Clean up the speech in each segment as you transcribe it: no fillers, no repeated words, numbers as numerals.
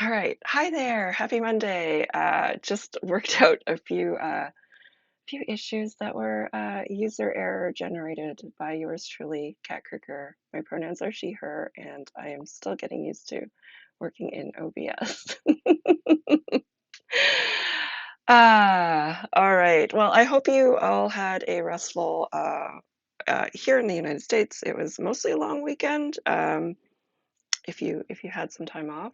All right. Hi there. Happy Monday. Just worked out a few issues that were user error generated by yours truly, Cat Cricker. My pronouns are she, her, and I am still getting used to working in OBS. All right. Well, I hope you all had a restful here in the United States. It was mostly a long weekend. If you had some time off.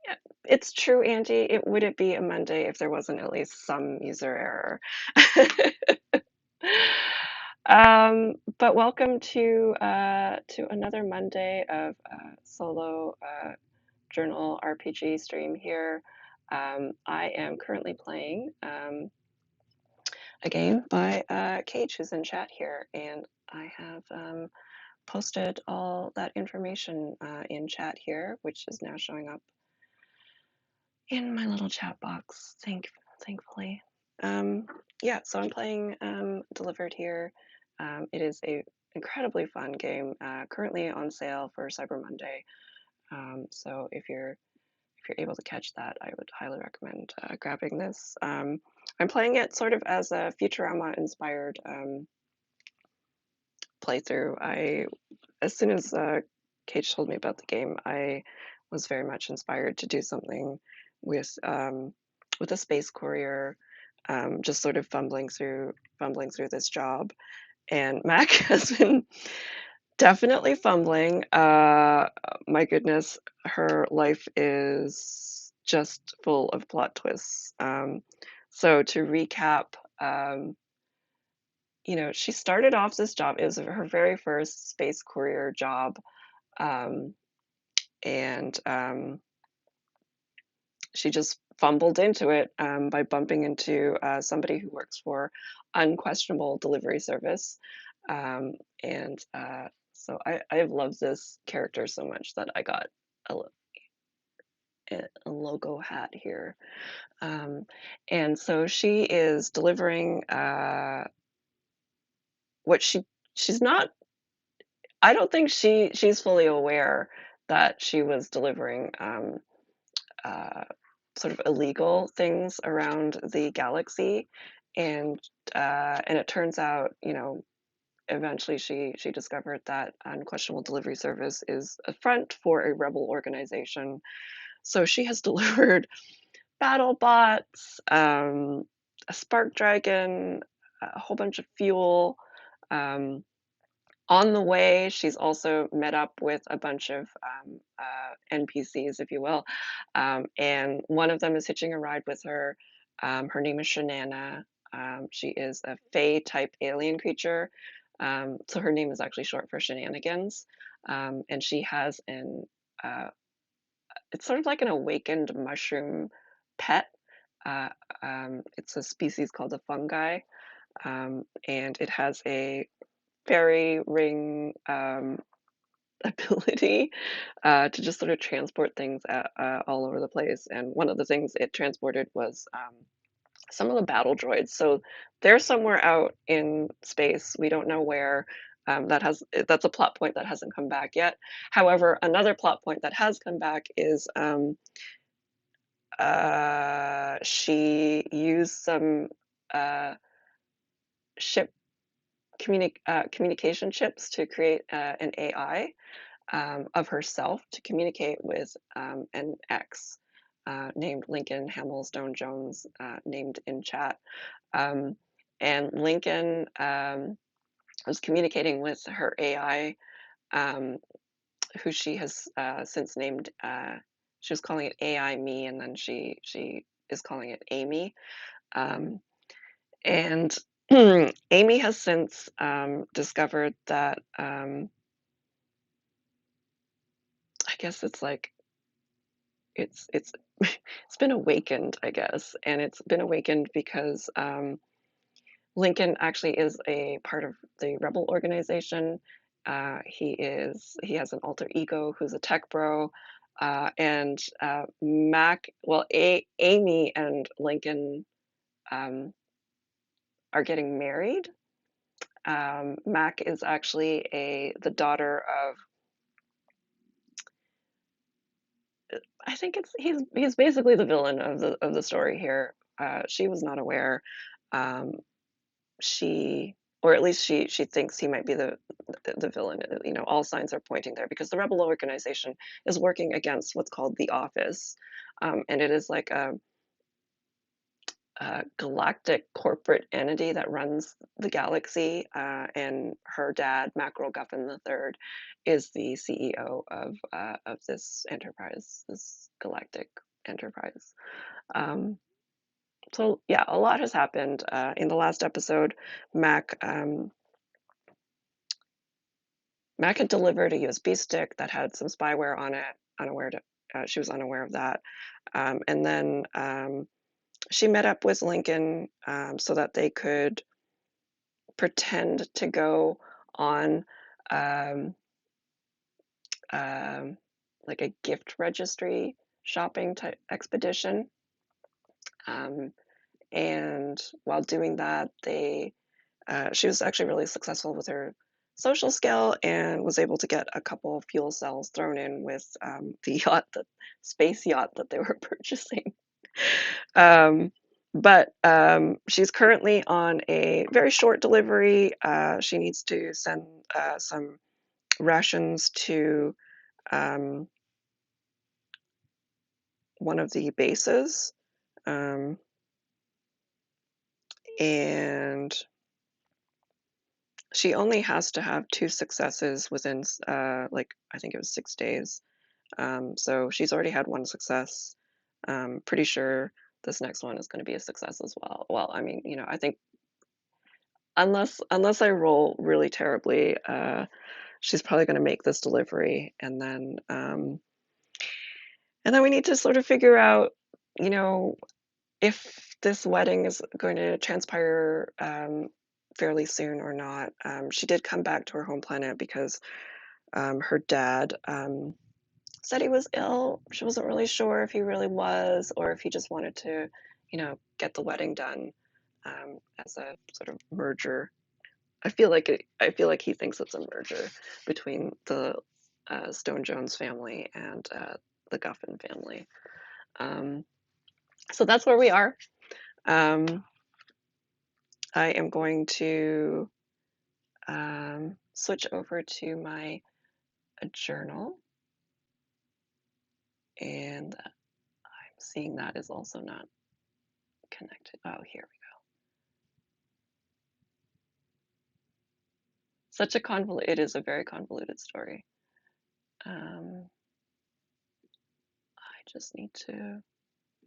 Yeah, it's true, Angie. It wouldn't be a Monday if there wasn't at least some user error. But welcome to another Monday of solo journal RPG stream here. I am currently playing a game by Cage, who's in chat here, and I have posted all that information in chat here, which is now showing up in my little chat box, thankfully. Um, yeah, so I'm playing Delivered here. It is a incredibly fun game, currently on sale for Cyber Monday. So if you're able to catch that, I would highly recommend grabbing this. I'm playing it sort of as a Futurama-inspired playthrough. As soon as Cage told me about the game, I was very much inspired to do something with with a space courier, just sort of fumbling through this job. And Mac has been definitely fumbling. My goodness, her life is just full of plot twists. So to recap, she started off this job. It was her very first space courier job, um, and she just fumbled into it by bumping into somebody who works for Unquestionable Delivery Service. Um, and so I've loved this character so much that I got a, a logo hat here. And so she is delivering what she's not. I don't think she's fully aware that she was delivering uh, sort of illegal things around the galaxy, and and it turns out, eventually she discovered that Unquestionable Delivery Service is a front for a rebel organization. So she has delivered battle bots, a spark dragon, a whole bunch of fuel. Um, on the way, she's also met up with a bunch of NPCs, if you will, and one of them is hitching a ride with her. Her name is Shanana. She is a Fae type alien creature. So her name is actually short for Shenanigans. And she has uh, it's sort of like an awakened mushroom pet. Uh, it's a species called a fungi, and it has a fairy ring ability to just sort of transport things all over the place. And one of the things it transported was some of the battle droids. So they're somewhere out in space. We don't know where. That's a plot point that hasn't come back yet. However, another plot point that has come back is she used some uh, ship communication chips to create an AI of herself to communicate with an ex named Lincoln Hamilstone Jones, named in chat. Um, and Lincoln was communicating with her AI, um, who she has since named. She was calling it AI Me, and then she is calling it Amy. Um, and Amy has since discovered that I guess it's like it's it's been awakened, I guess, and it's been awakened because Lincoln actually is a part of the rebel organization. He has an alter ego who's a tech bro, and Mac. Well, Amy and Lincoln um, are getting married. Mac is actually the daughter of I think he's basically the villain of the story here. She was not aware. Um, she or at least she thinks he might be the villain. You know, all signs are pointing there because the rebel organization is working against what's called the Office, and it is like a galactic corporate entity that runs the galaxy. And her dad, Mackerel Guffin III, is the CEO of this enterprise, this galactic enterprise. Um, so yeah, a lot has happened. In the last episode, Mac Mac had delivered a USB stick that had some spyware on it. She was unaware of that. And then she met up with Lincoln so that they could pretend to go on um, um, like a gift registry shopping type expedition. Um, and while doing that, she was actually really successful with her social skill and was able to get a couple of fuel cells thrown in with the space yacht that they were purchasing. Um, but she's currently on a very short delivery. She needs to send some rations to um, one of the bases. Um, and she only has to have two successes within, like, I think it was 6 days. So she's already had one success. Pretty sure this next one is going to be a success as well. Well, I mean, you know, I think unless I roll really terribly, she's probably going to make this delivery, and then we need to sort of figure out, you know, if this wedding is going to transpire fairly soon or not. She did come back to her home planet because her dad said he was ill. She wasn't really sure if he really was or if he just wanted to, you know, get the wedding done as a sort of merger. I feel like he thinks it's a merger between the Stone Jones family and the Guffin family. Um, so that's where we are. Um, I am going to switch over to my journal, and I'm seeing that is also not connected. Oh, here we go. It is a very convoluted story. I just need to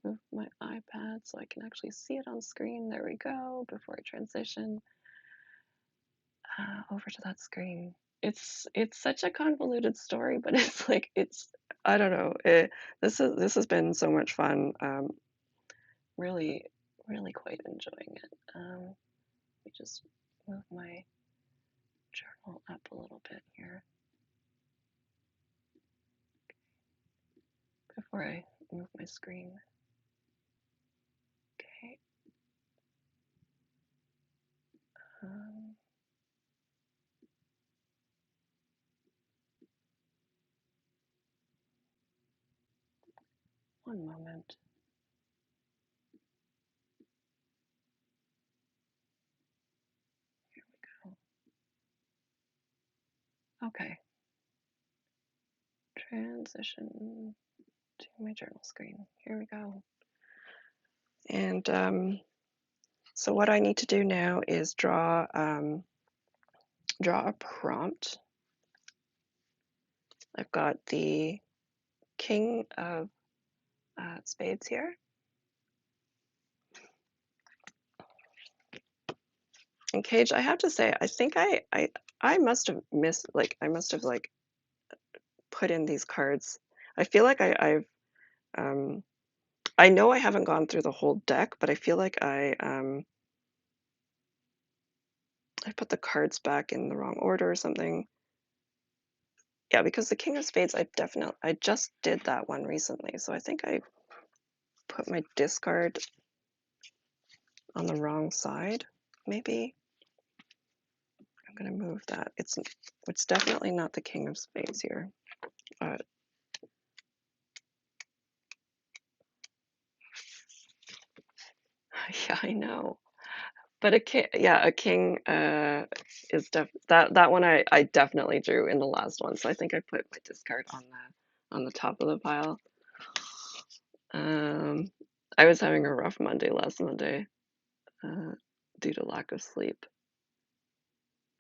move my iPad so I can actually see it on screen. There we go, before I transition over to that screen. It's such a convoluted story, but it's like I don't know. This has been so much fun. Really, really quite enjoying it. Let me just move my journal up a little bit here before I move my screen. Okay. Um, One moment. Here we go. Okay. Transition to my journal screen. Here we go. And so what I need to do now is draw a prompt. I've got the King of Spades here. And Cage, I have to say, I think I must have missed, like, I must have like put in these cards. I feel like um, I know I haven't gone through the whole deck, but I feel like I put the cards back in the wrong order or something. Yeah, because the King of Spades, I just did that one recently, so I think I put my discard on the wrong side, maybe. I'm gonna move that. It's definitely not the King of Spades here. Uh, I know. But a king, yeah, a king, is that one I definitely drew in the last one, so I think I put my discard on the top of the pile. Um, I was having a rough Monday last Monday, uh, due to lack of sleep.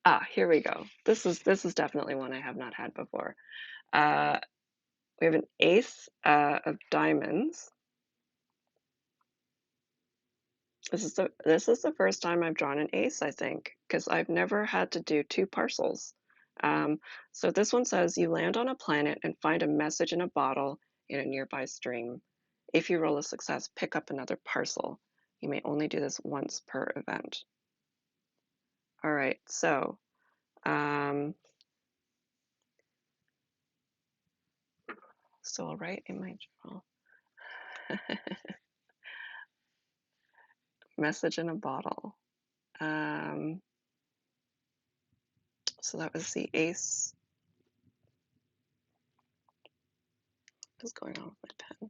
Ah, here we go. This is definitely one I have not had before. Uh, we have an ace, of diamonds. This is the first time I've drawn an ace, I think, because I've never had to do two parcels. Um, so this one says you land on a planet and find a message in a bottle in a nearby stream. If you roll a success, pick up another parcel. You may only do this once per event. All right, um, so I'll write in my journal. Message in a bottle. Um, so that was the ace. What's going on with my pen?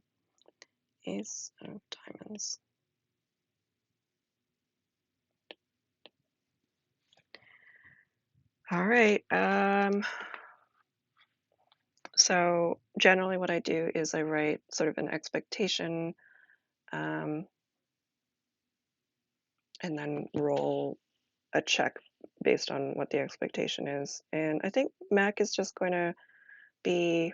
Ace of diamonds. All right. So generally what I do is I write sort of an expectation, um, and then roll a check based on what the expectation is. And I think Mac is just going to be,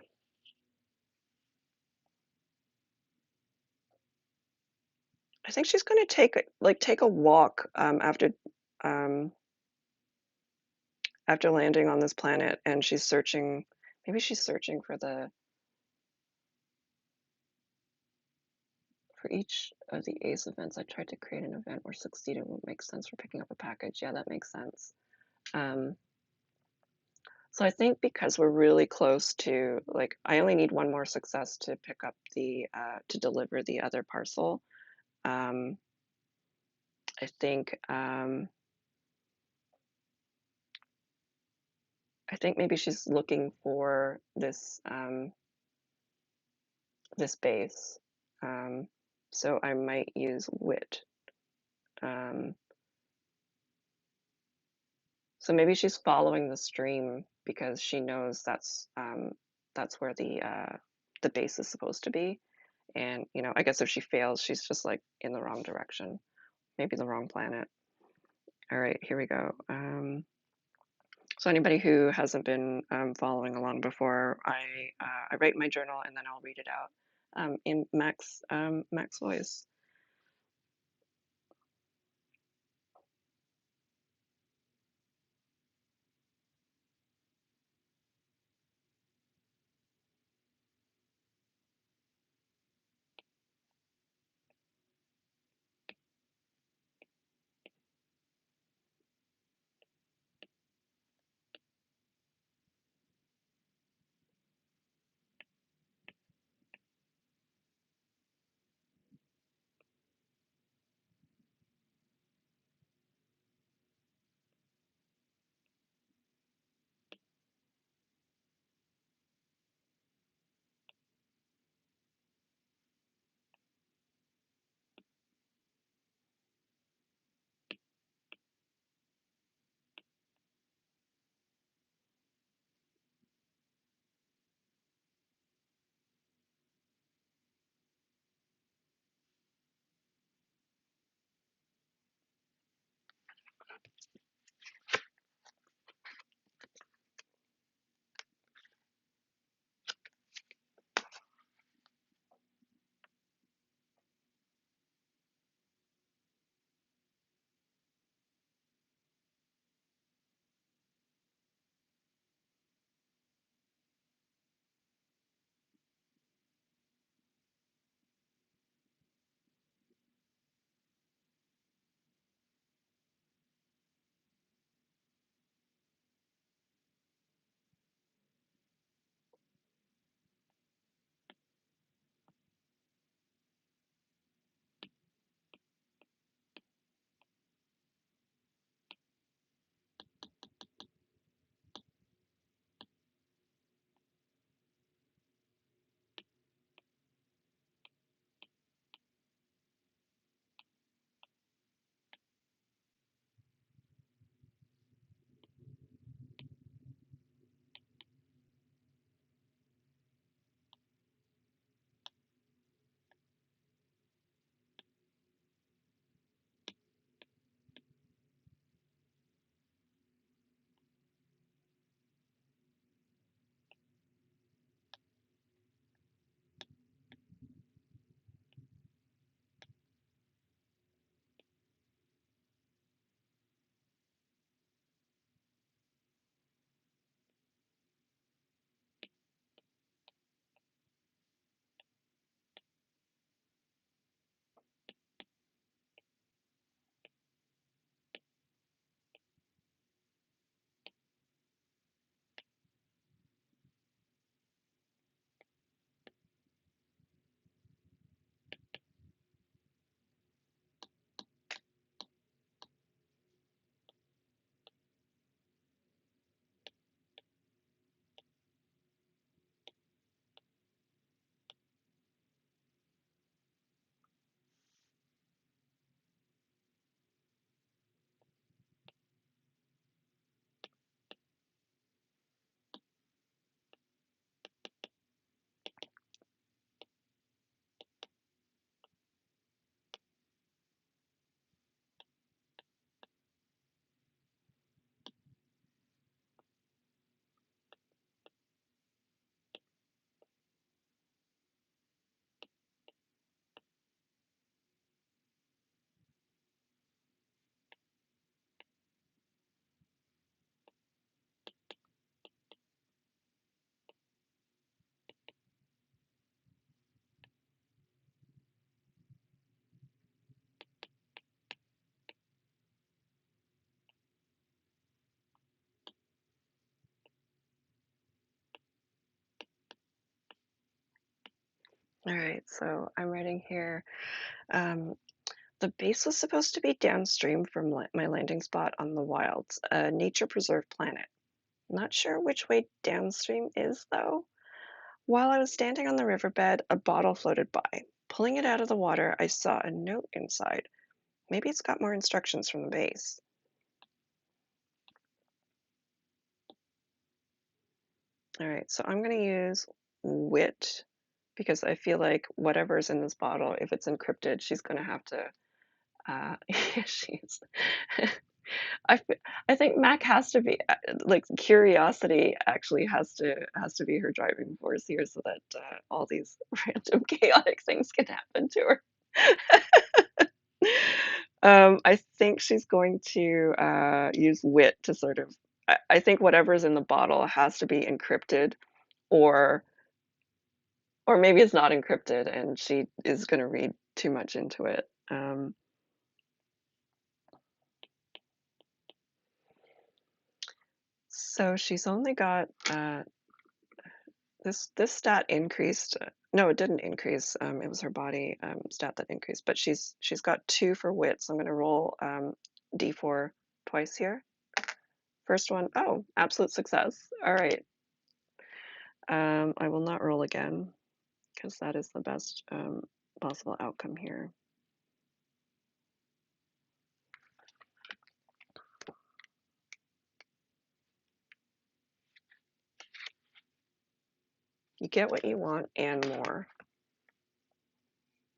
I think she's going to take a walk, um, after landing on this planet, and she's searching. Maybe she's searching for each of the ACE events. I tried to create an event where succeeded will make sense for picking up a package. Yeah, that makes sense. Um, so I think because we're really close to, like, I only need one more success to pick up to deliver the other parcel. Um, I think, I think maybe she's looking for this base. Um, so I might use wit. Um, so maybe she's following the stream because she knows that's where the base is supposed to be. And I guess if she fails, she's just like in the wrong direction, maybe the wrong planet. All right, here we go. So anybody who hasn't been following along before, I write my journal and then I'll read it out in Max voice. All right, so I'm writing here. Um, the base was supposed to be downstream from my landing spot on the Wilds, a nature preserve planet. Not sure which way downstream is, though. While I was standing on the riverbed, a bottle floated by. Pulling it out of the water, I saw a note inside. Maybe it's got more instructions from the base. All right, so I'm going to use wit because I feel like whatever's in this bottle, if it's encrypted, she's going to have to. Yeah, she's. I, f- I think Mac has to be like curiosity actually has to be her driving force here, so that all these random chaotic things can happen to her. I think she's going to use wit to sort of. I think whatever's in the bottle has to be encrypted, or or maybe it's not encrypted and she is going to read too much into it. So she's only got this stat increased. No, it didn't increase. It was her body stat that increased. But she's got 2 for wit, so I'm going to roll d4 twice here. First one, oh, absolute success. All right. I will not roll again because that is the best possible outcome here. You get what you want and more.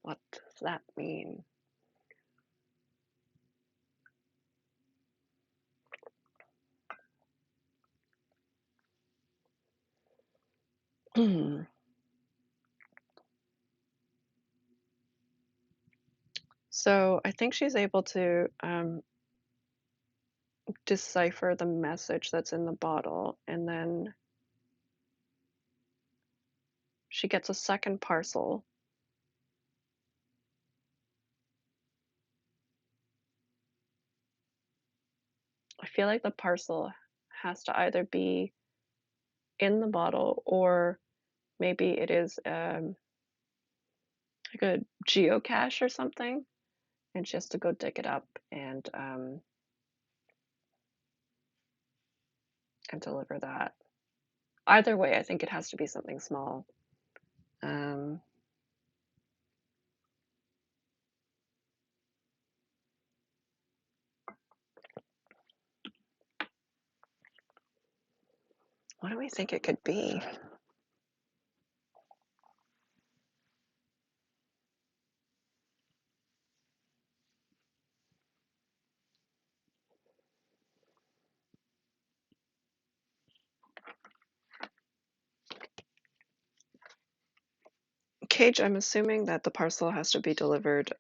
What does that mean? So I think she's able to decipher the message that's in the bottle, and then she gets a second parcel. I feel like the parcel has to either be in the bottle or maybe it is like a geocache or something, and she has to go dig it up and deliver that. Either way, I think it has to be something small. Um, what do we think it could be? Cage, I'm assuming that the parcel has to be delivered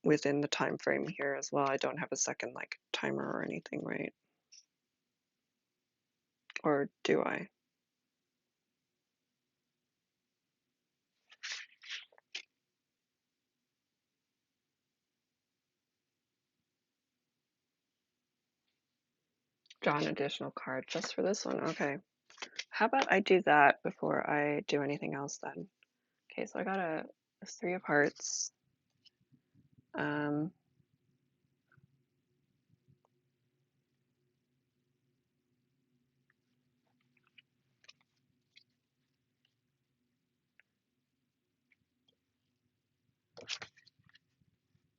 within the time frame here as well. I don't have a second like timer or anything, right? Or do I? Draw an additional card just for this one. Okay. How about I do that before I do anything else then? Okay, so I got a 3 of hearts. Um,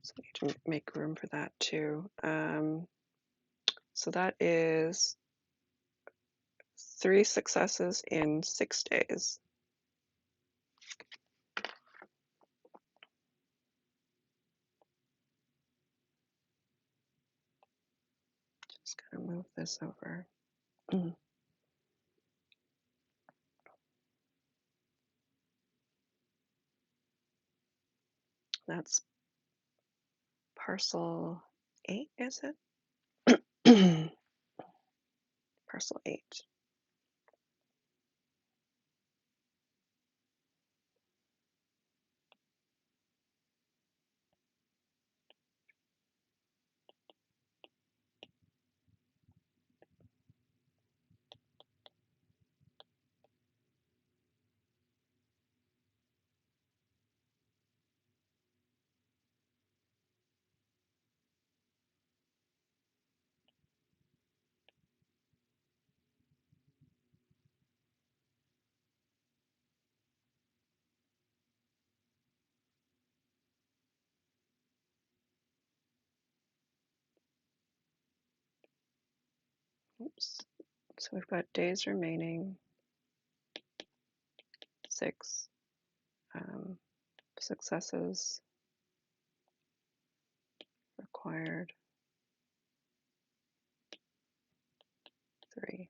so I need to make room for that too. So that is 3 successes in 6 days. Just gonna move this over. That's parcel 8, is it? Parcel 8. Oops. So we've got days remaining, 6, successes required, 3.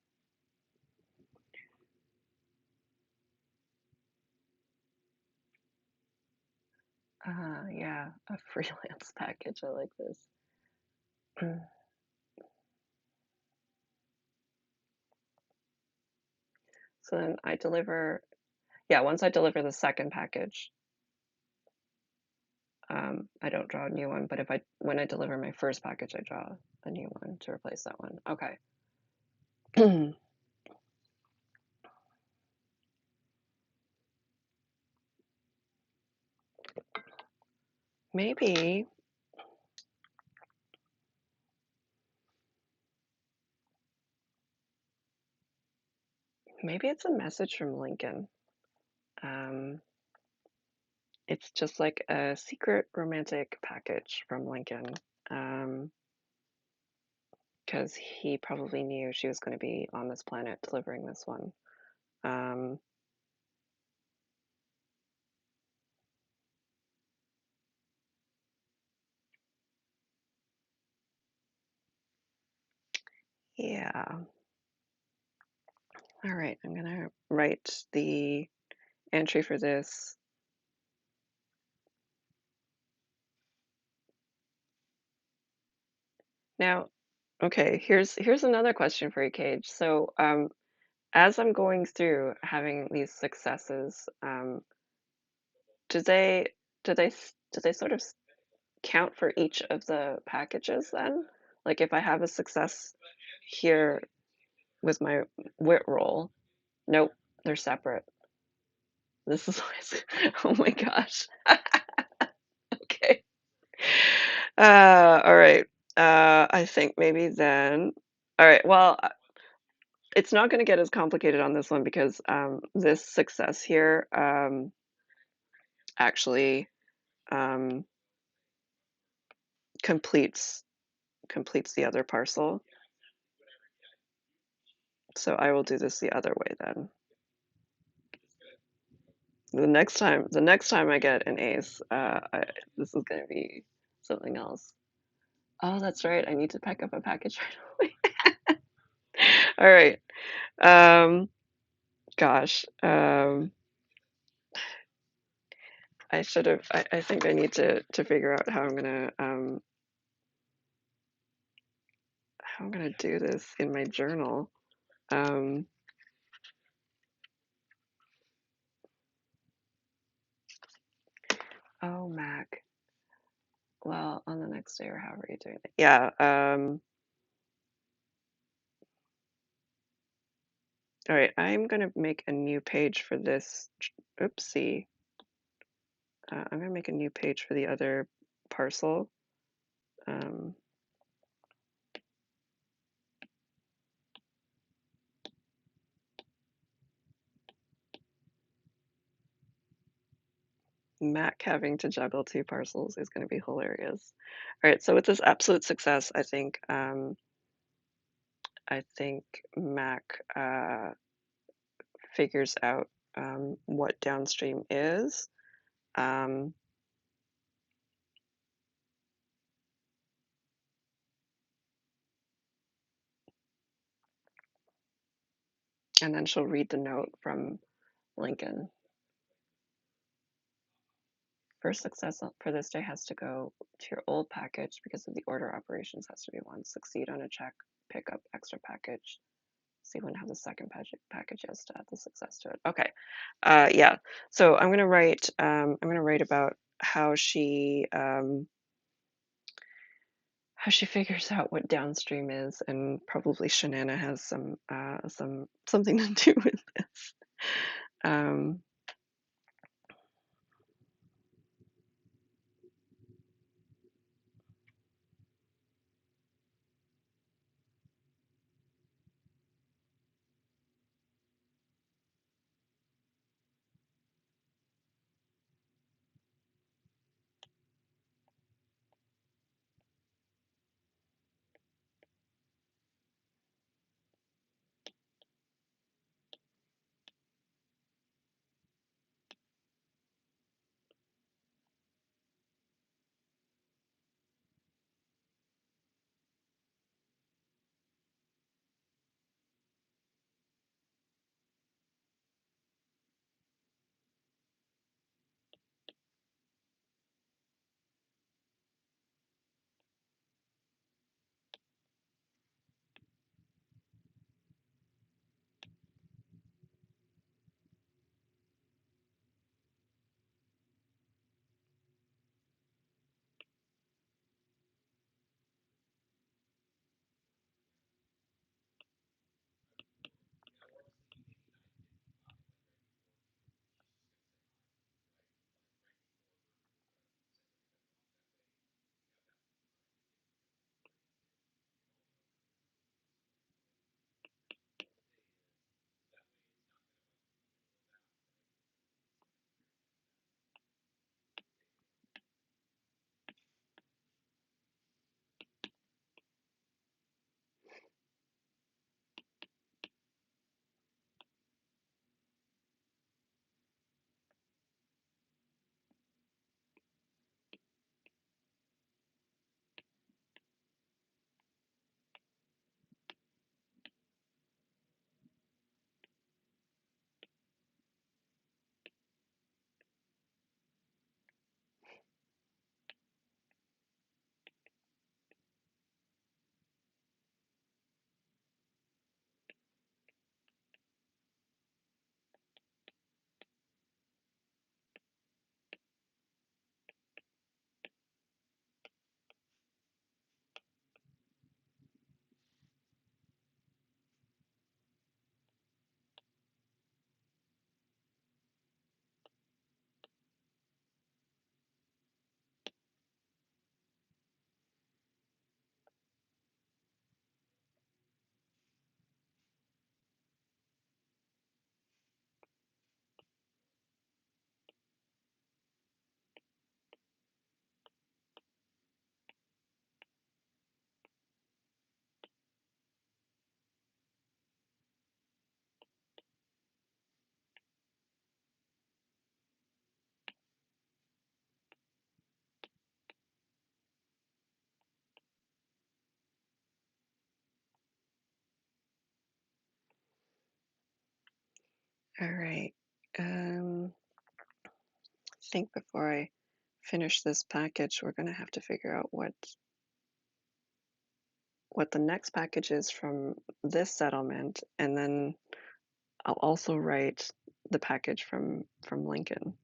Yeah, a freelance package. I like this. So then I deliver, yeah, once I deliver the second package, I don't draw a new one, but when I deliver my first package, I draw a new one to replace that one. Okay. Maybe it's a message from Lincoln. It's just like a secret romantic package from Lincoln, because he probably knew she was going to be on this planet delivering this one. Yeah. All right, I'm gonna write the entry for this. Now, okay, here's another question for you, Cage. So, as I'm going through having these successes, do they do they sort of count for each of the packages then? Like if I have a success here with my wit roll, nope, they're separate. This is always, oh my gosh. Okay. All right. I think maybe then. All right. Well, it's not going to get as complicated on this one because this success here actually um, completes the other parcel. So I will do this the other way then. The next time I get an ace, this is going to be something else. Oh, that's right. I need to pick up a package right away. All right. Gosh. I should have. I think I need to figure out how I'm gonna do this in my journal. Um, oh, Mac. Well, on the next day or however you're doing it. Yeah. All right. I'm gonna make a new page for this. Oopsie. I'm gonna make a new page for the other parcel. Um, Mac having to juggle 2 parcels is going to be hilarious. All right, so with this absolute success, I think Mac figures out what downstream is. Um, and then she'll read the note from Lincoln. First success for this day has to go to your old package because of the order operations has to be 1. Succeed on a check, pick up extra package. See when have the second package has to add the success to it. Okay, yeah. So I'm gonna write. I'm gonna write about how she figures out what downstream is, and probably Shanana has something to do with this. Um, All right. I think before I finish this package, we're going to have to figure out what the next package is from this settlement, and then I'll also write the package from Lincoln.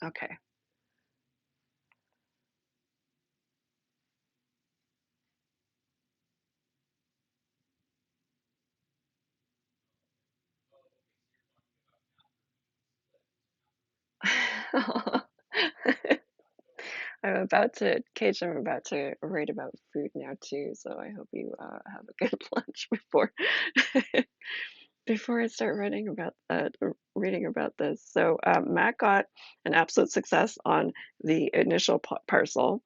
Okay. I'm about to write about food now too, so I hope you have a good lunch before I start reading about this. So Matt got an absolute success on the initial parcel,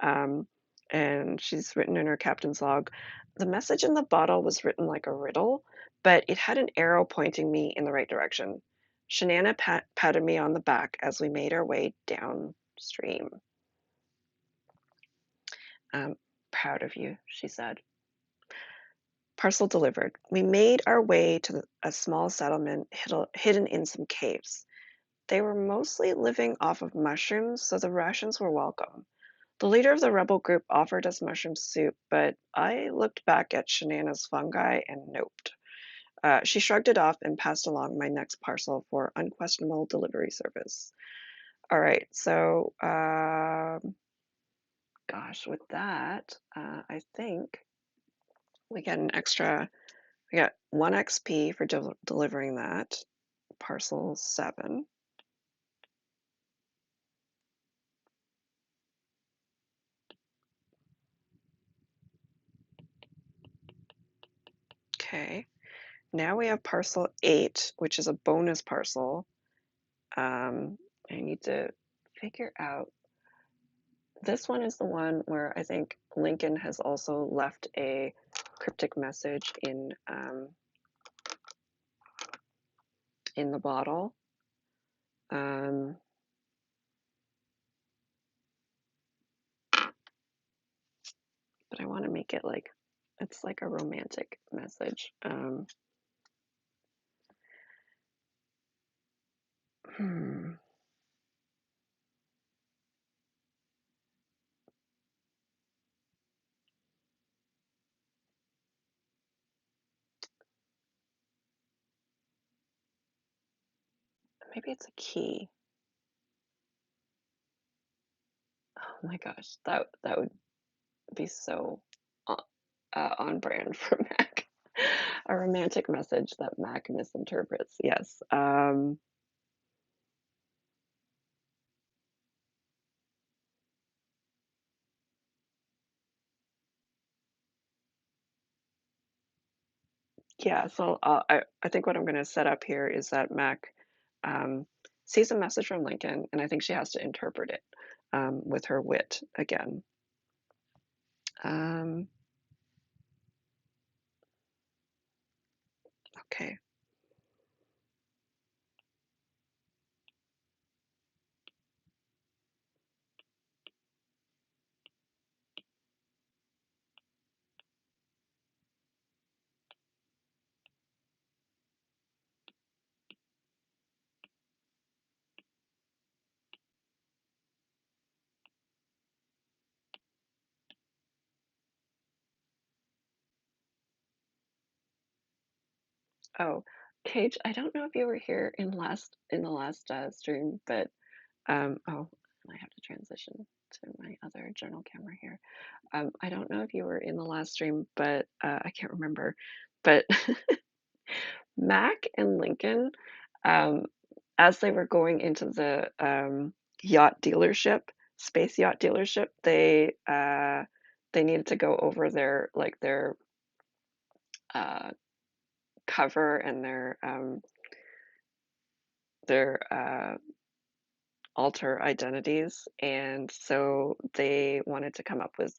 um, and she's written in her captain's log. The message in the bottle was written like a riddle, but it had an arrow pointing me in the right direction. Shanana patted me on the back as we made our way downstream. I'm proud of you, she said. Parcel delivered. We made our way to a small settlement hidden in some caves. They were mostly living off of mushrooms, so the rations were welcome. The leader of the rebel group offered us mushroom soup, but I looked back at Shanana's fungi and noped. She shrugged it off and passed along my next parcel for unquestionable delivery service. All right, so gosh, with that, I think we get an extra. We got 1 XP for delivering that. Parcel 7. Okay. Now we have parcel 8, which is a bonus parcel. I need to figure out. This one is the one where I think Lincoln has also left a cryptic message in the bottle. Um, but I want to make it like it's like a romantic message. Hmm, maybe it's a key. Oh my gosh, that would be so on, on brand for Mac. A romantic message that Mac misinterprets. Yes. Yeah. So I think what I'm going to set up here is that Mac um, sees a message from Lincoln, and I think she has to interpret it with her wit again. Um, okay. Oh, Cage, I don't know if you were here in the last stream, but oh, I have to transition to my other journal camera here. I don't know if you were in the last stream, but I can't remember. But Mac and Lincoln, um, as they were going into the yacht dealership, space yacht dealership, they needed to go over their like their uh, cover and their alter identities, and so they wanted to come up with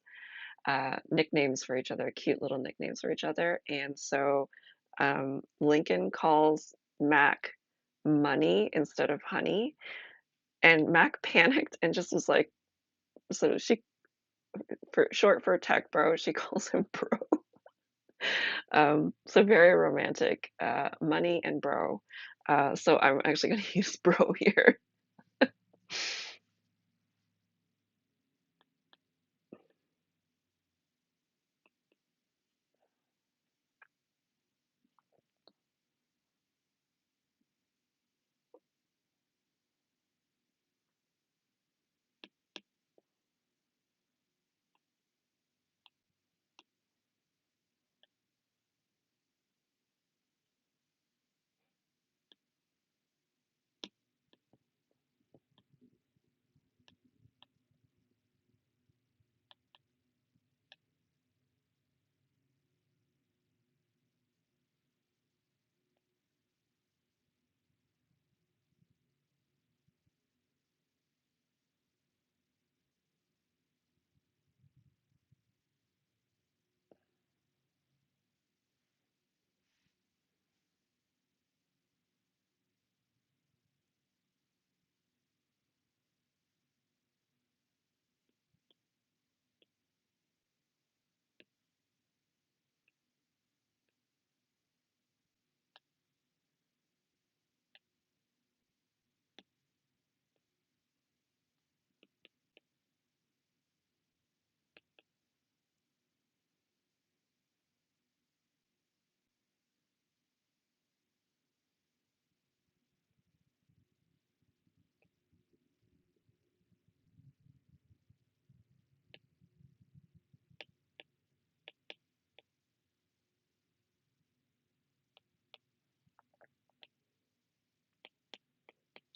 nicknames for each other, cute little nicknames for each other. And so Lincoln calls Mac money instead of honey. And Mac panicked and just was like, so she, for short for tech bro, she calls him bro. So very romantic, money and bro. So I'm actually going to use bro here.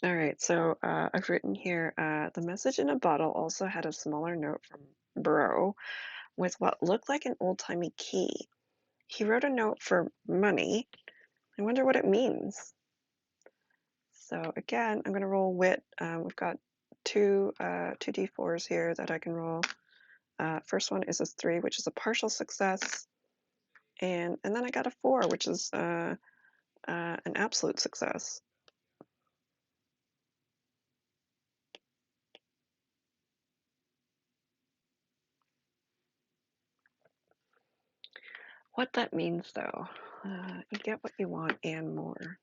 All right, so I've written here the message in a bottle also had a smaller note from Bro with what looked like an old-timey key. He wrote a note for money. I wonder what it means. So again, I'm going to roll wit. We've got two d4s here that I can roll. First one is a 3, which is a partial success, and then I got a 4, which is an absolute success. What that means, though, you get what you want and more.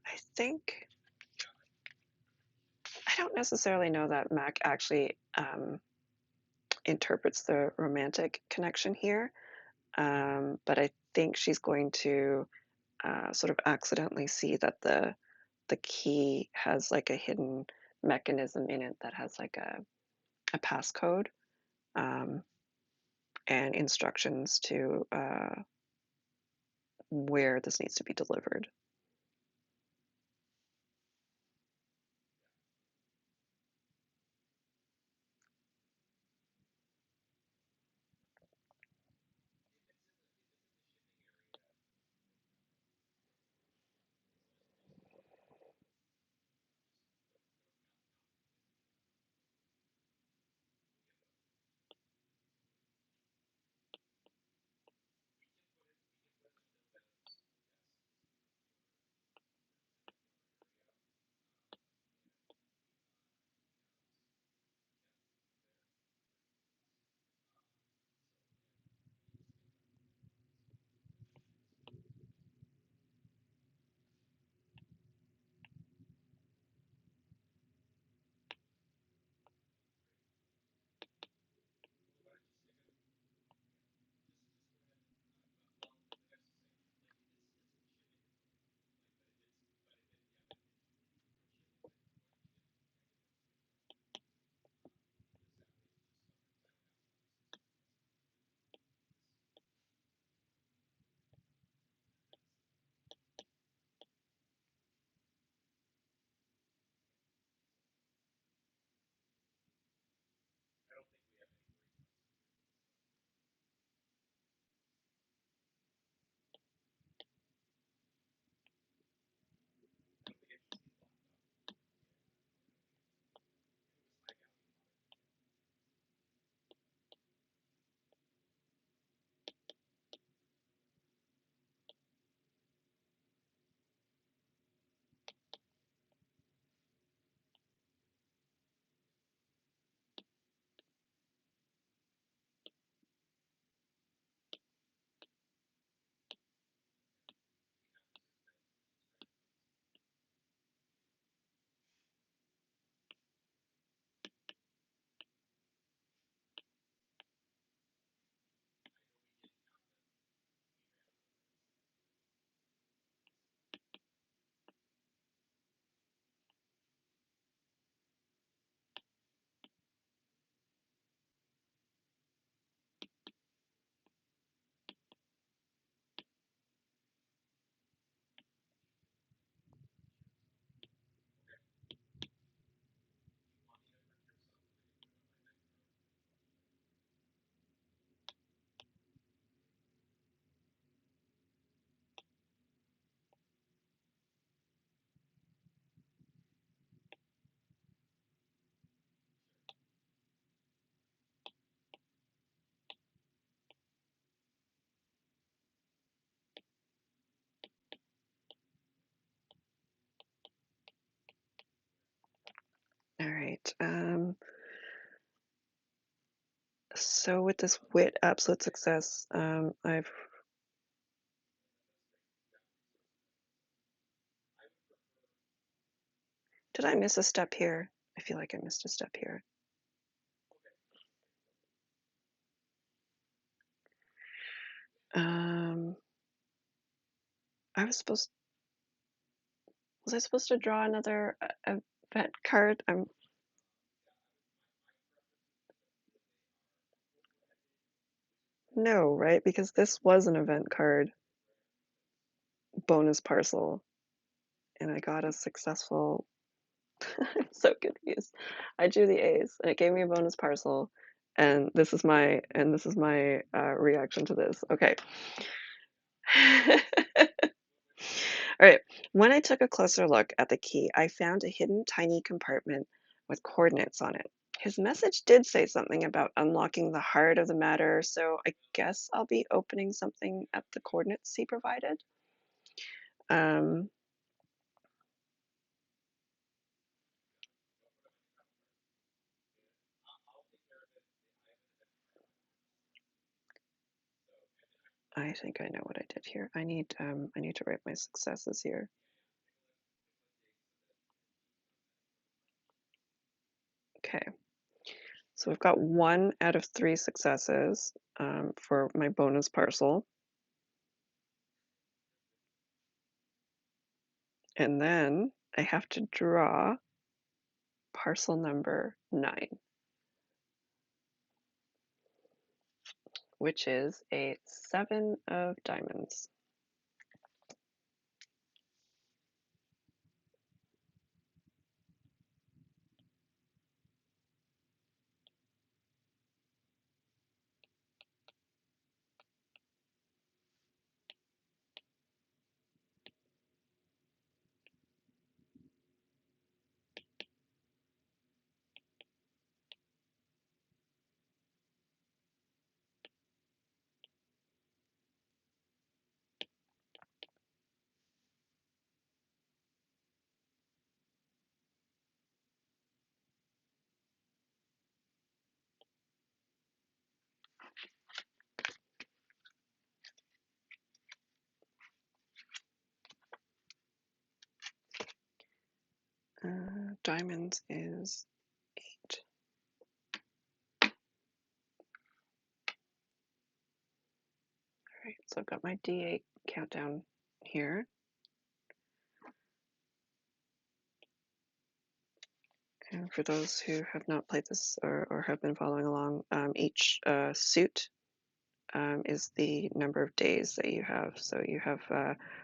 I think I don't necessarily know that Mac actually interprets the romantic connection here, but I think she's going to sort of accidentally see that the key has like a hidden mechanism in it that has like a passcode um, and instructions to where this needs to be delivered. All right. So with this wit absolute success, did I miss a step here? I feel like I missed a step here. Um, I was I supposed to draw another event card? No, right? Because this was an event card bonus parcel, and I got a successful. I'm so confused. I drew the A's, and it gave me a bonus parcel, and this is my reaction to this. Okay. All right. When I took a closer look at the key, I found a hidden tiny compartment with coordinates on it. His message did say something about unlocking the heart of the matter, so I guess I'll be opening something at the coordinates he provided. Um, I think I know what I did here. I need to write my successes here. Okay, so we've got 1 out of 3 successes for my bonus parcel. And then I have to draw parcel number 9, which is a 7 of diamonds. Diamonds is 8. All right, so I've got my D8 countdown here. And for those who have not played this or have been following along, each suit is the number of days that you have. So you have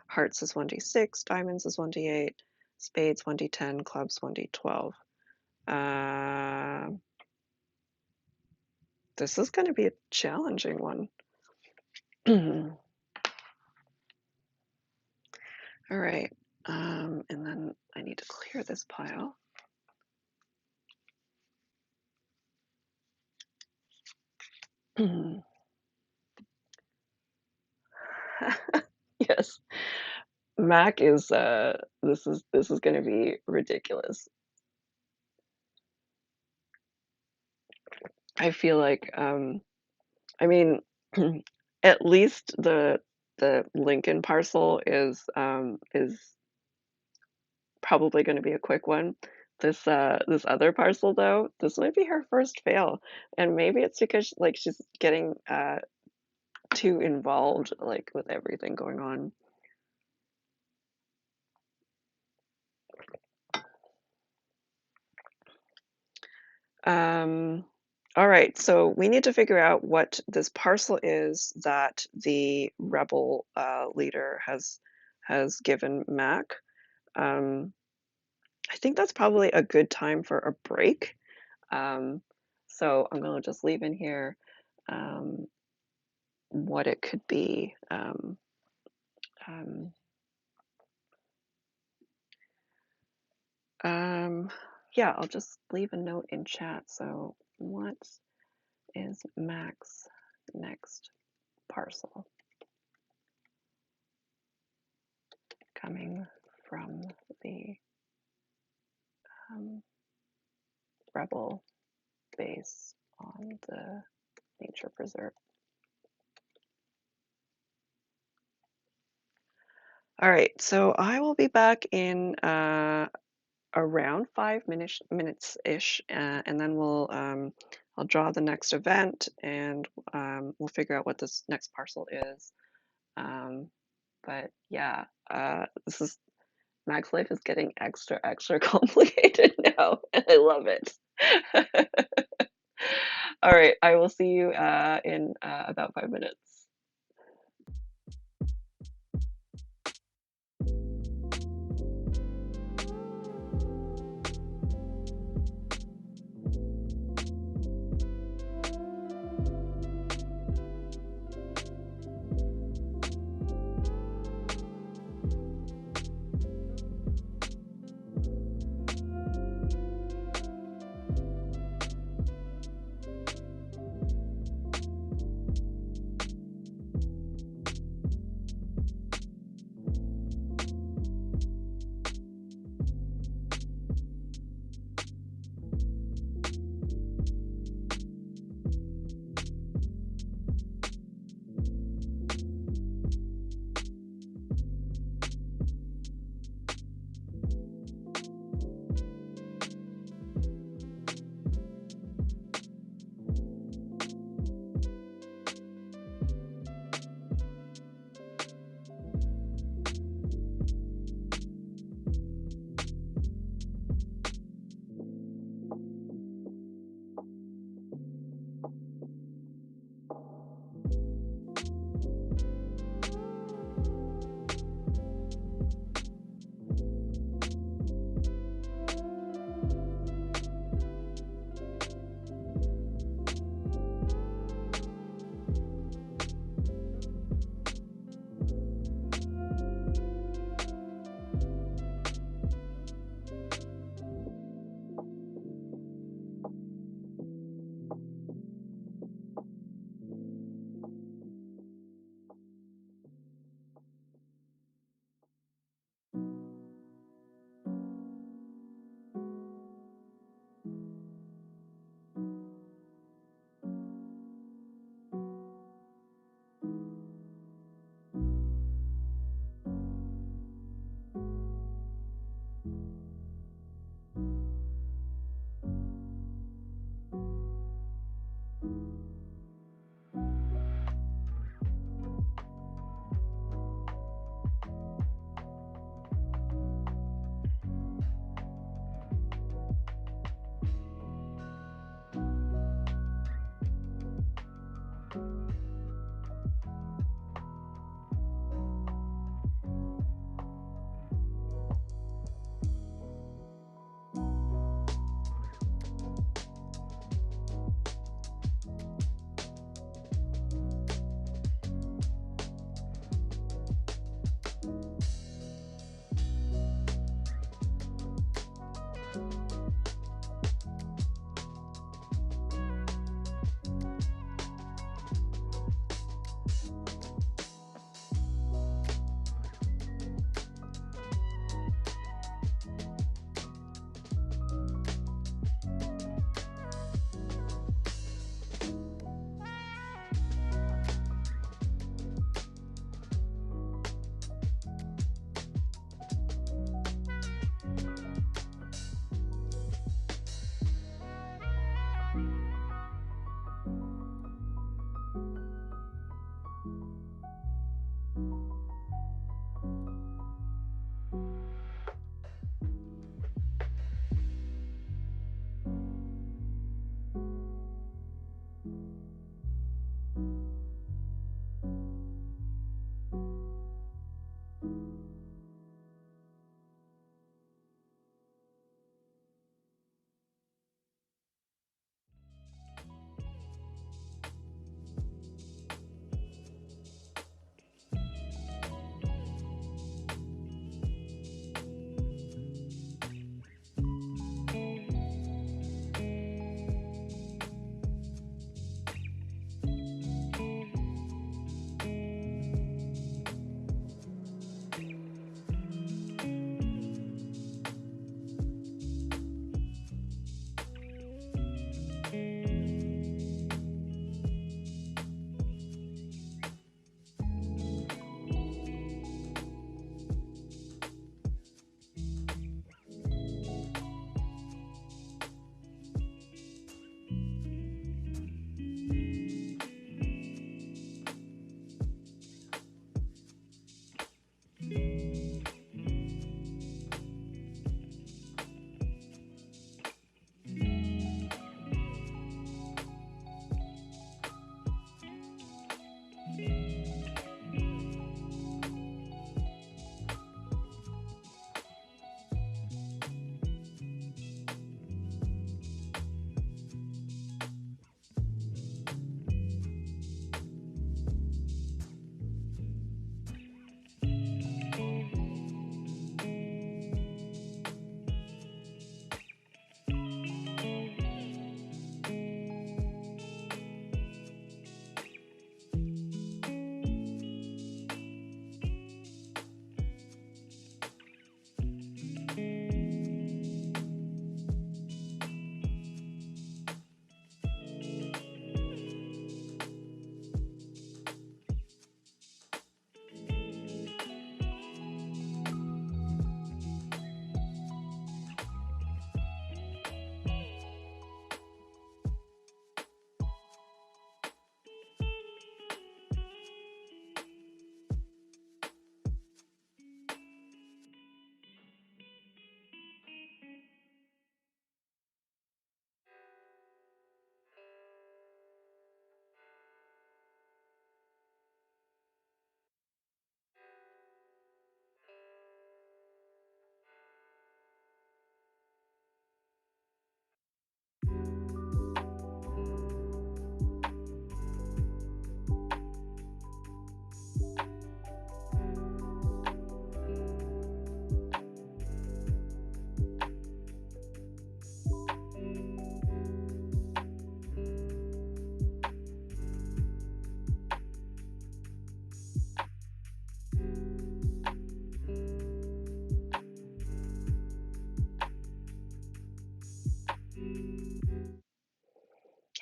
hearts is 1d6, diamonds is 1d8, spades 1d10, clubs 1d12. This is going to be a challenging one. All right, and then I need to clear this pile. Yes, Mac is this is going to be ridiculous. I feel like I mean at least the Lincoln parcel is probably going to be a quick one. This other parcel though, this might be her first fail, and maybe it's because like she's getting too involved like with everything going on. All right, so we need to figure out what this parcel is that the rebel leader has given Mac. Um, I think that's probably a good time for a break. So I'm going to just leave in here um, what it could be. Um, yeah, I'll just leave a note in chat. So what is Mac's next parcel coming from the rebel base on the nature preserve? All right, so I will be back in around 5 minutes ish, and then I'll draw the next event, and we'll figure out what this next parcel is. But yeah, this is Mac's life is getting extra complicated now, and I love it. All right, I will see you in about 5 minutes.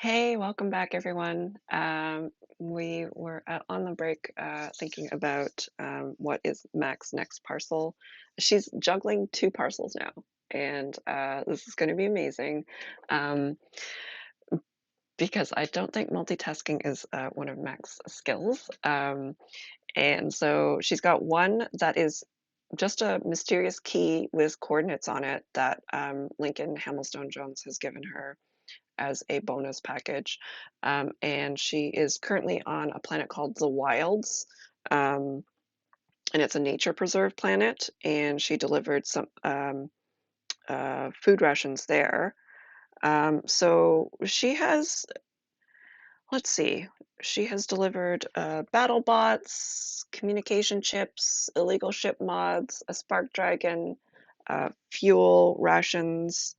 Hey, welcome back, everyone. We were on the break thinking about what is Mac's next parcel. She's juggling two parcels now, and this is going to be amazing um, because I don't think multitasking is one of Mac's skills. And so she's got one that is just a mysterious key with coordinates on it that Lincoln Hamilstone Jones has given her as a bonus package. And she is currently on a planet called the Wilds. Um, and it's a nature preserve planet. And she delivered some food rations there. So she has, let's see, she has delivered battle bots, communication chips, illegal ship mods, a spark dragon, fuel rations.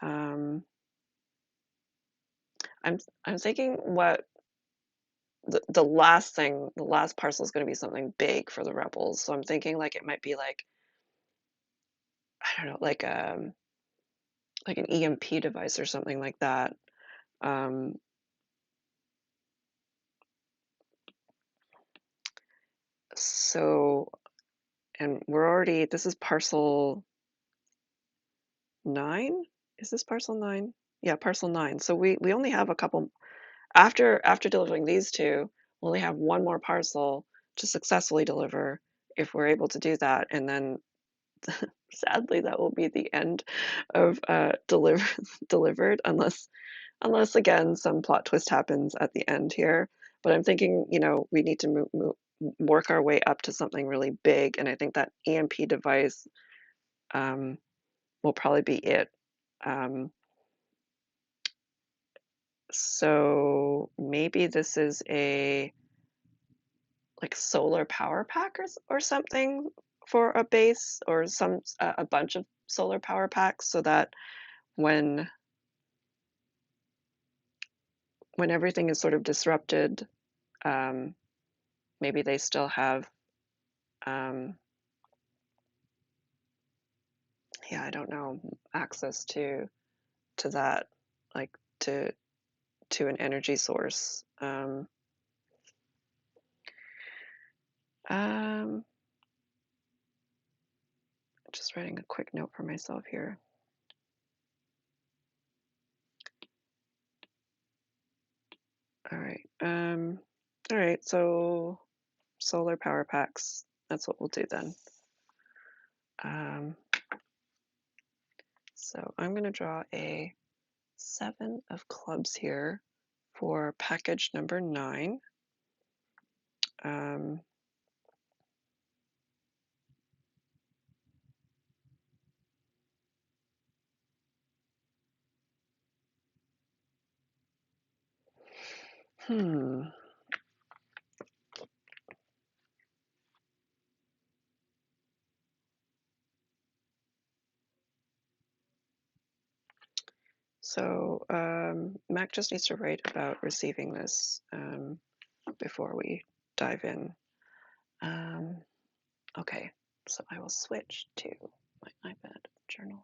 Um, I'm thinking what the last parcel is going to be something big for the rebels. So I'm thinking like it might be like I don't know, like an EMP device or something like that. Um, so and we're already this is parcel 9. Is this parcel 9? Yeah, parcel 9. So we only have a couple after delivering these two, we only have one more parcel to successfully deliver if we're able to do that, and then sadly, that will be the end of delivered, unless again some plot twist happens at the end here. But I'm thinking, we need to work our way up to something really big, and I think that EMP device um, will probably be it. Um, so maybe this is a like solar power pack or something for a base, or a bunch of solar power packs, so that when everything is sort of disrupted, um, maybe they still have, um, yeah, I don't know, access to that, like to an energy source. Um, just writing a quick note for myself here. All right. All right. So solar power packs. That's what we'll do then. Um, so I'm going to draw a 7 of clubs here for package number 9. Um, hmm. So Mac just needs to write about receiving this before we dive in. Um, okay, so I will switch to my iPad journal.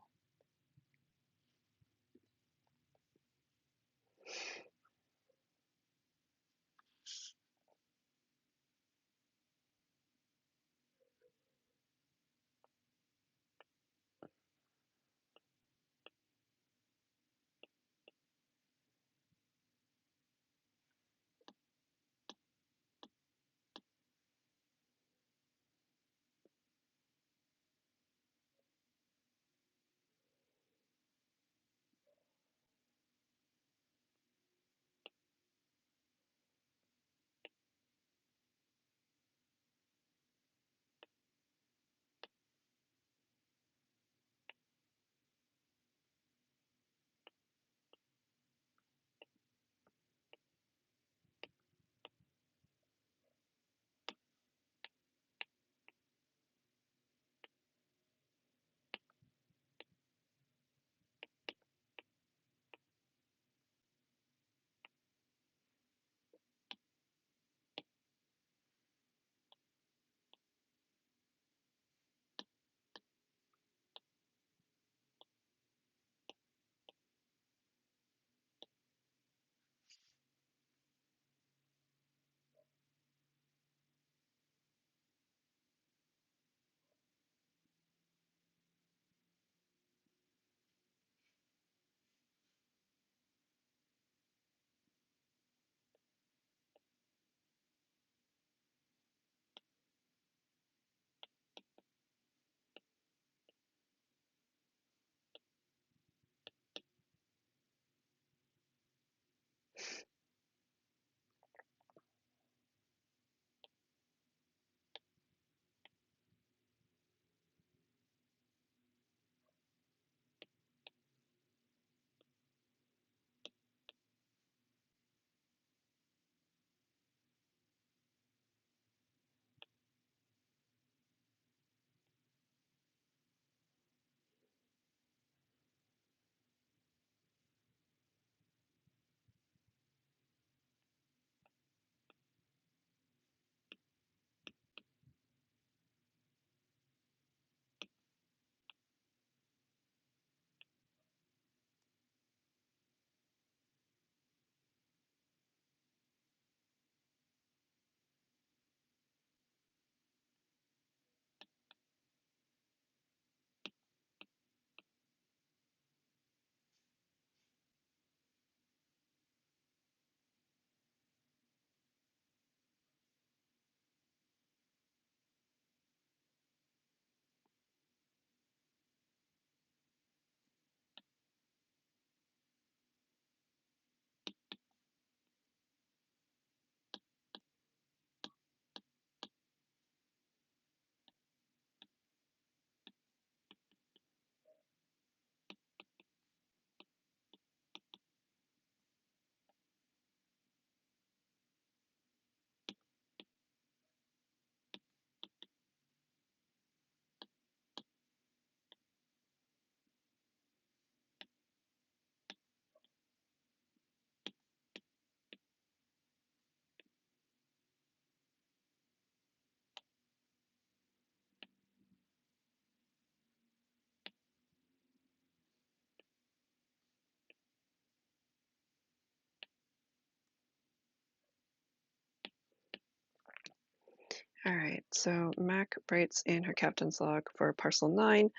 All right, so Mac writes in her captain's log for parcel 9.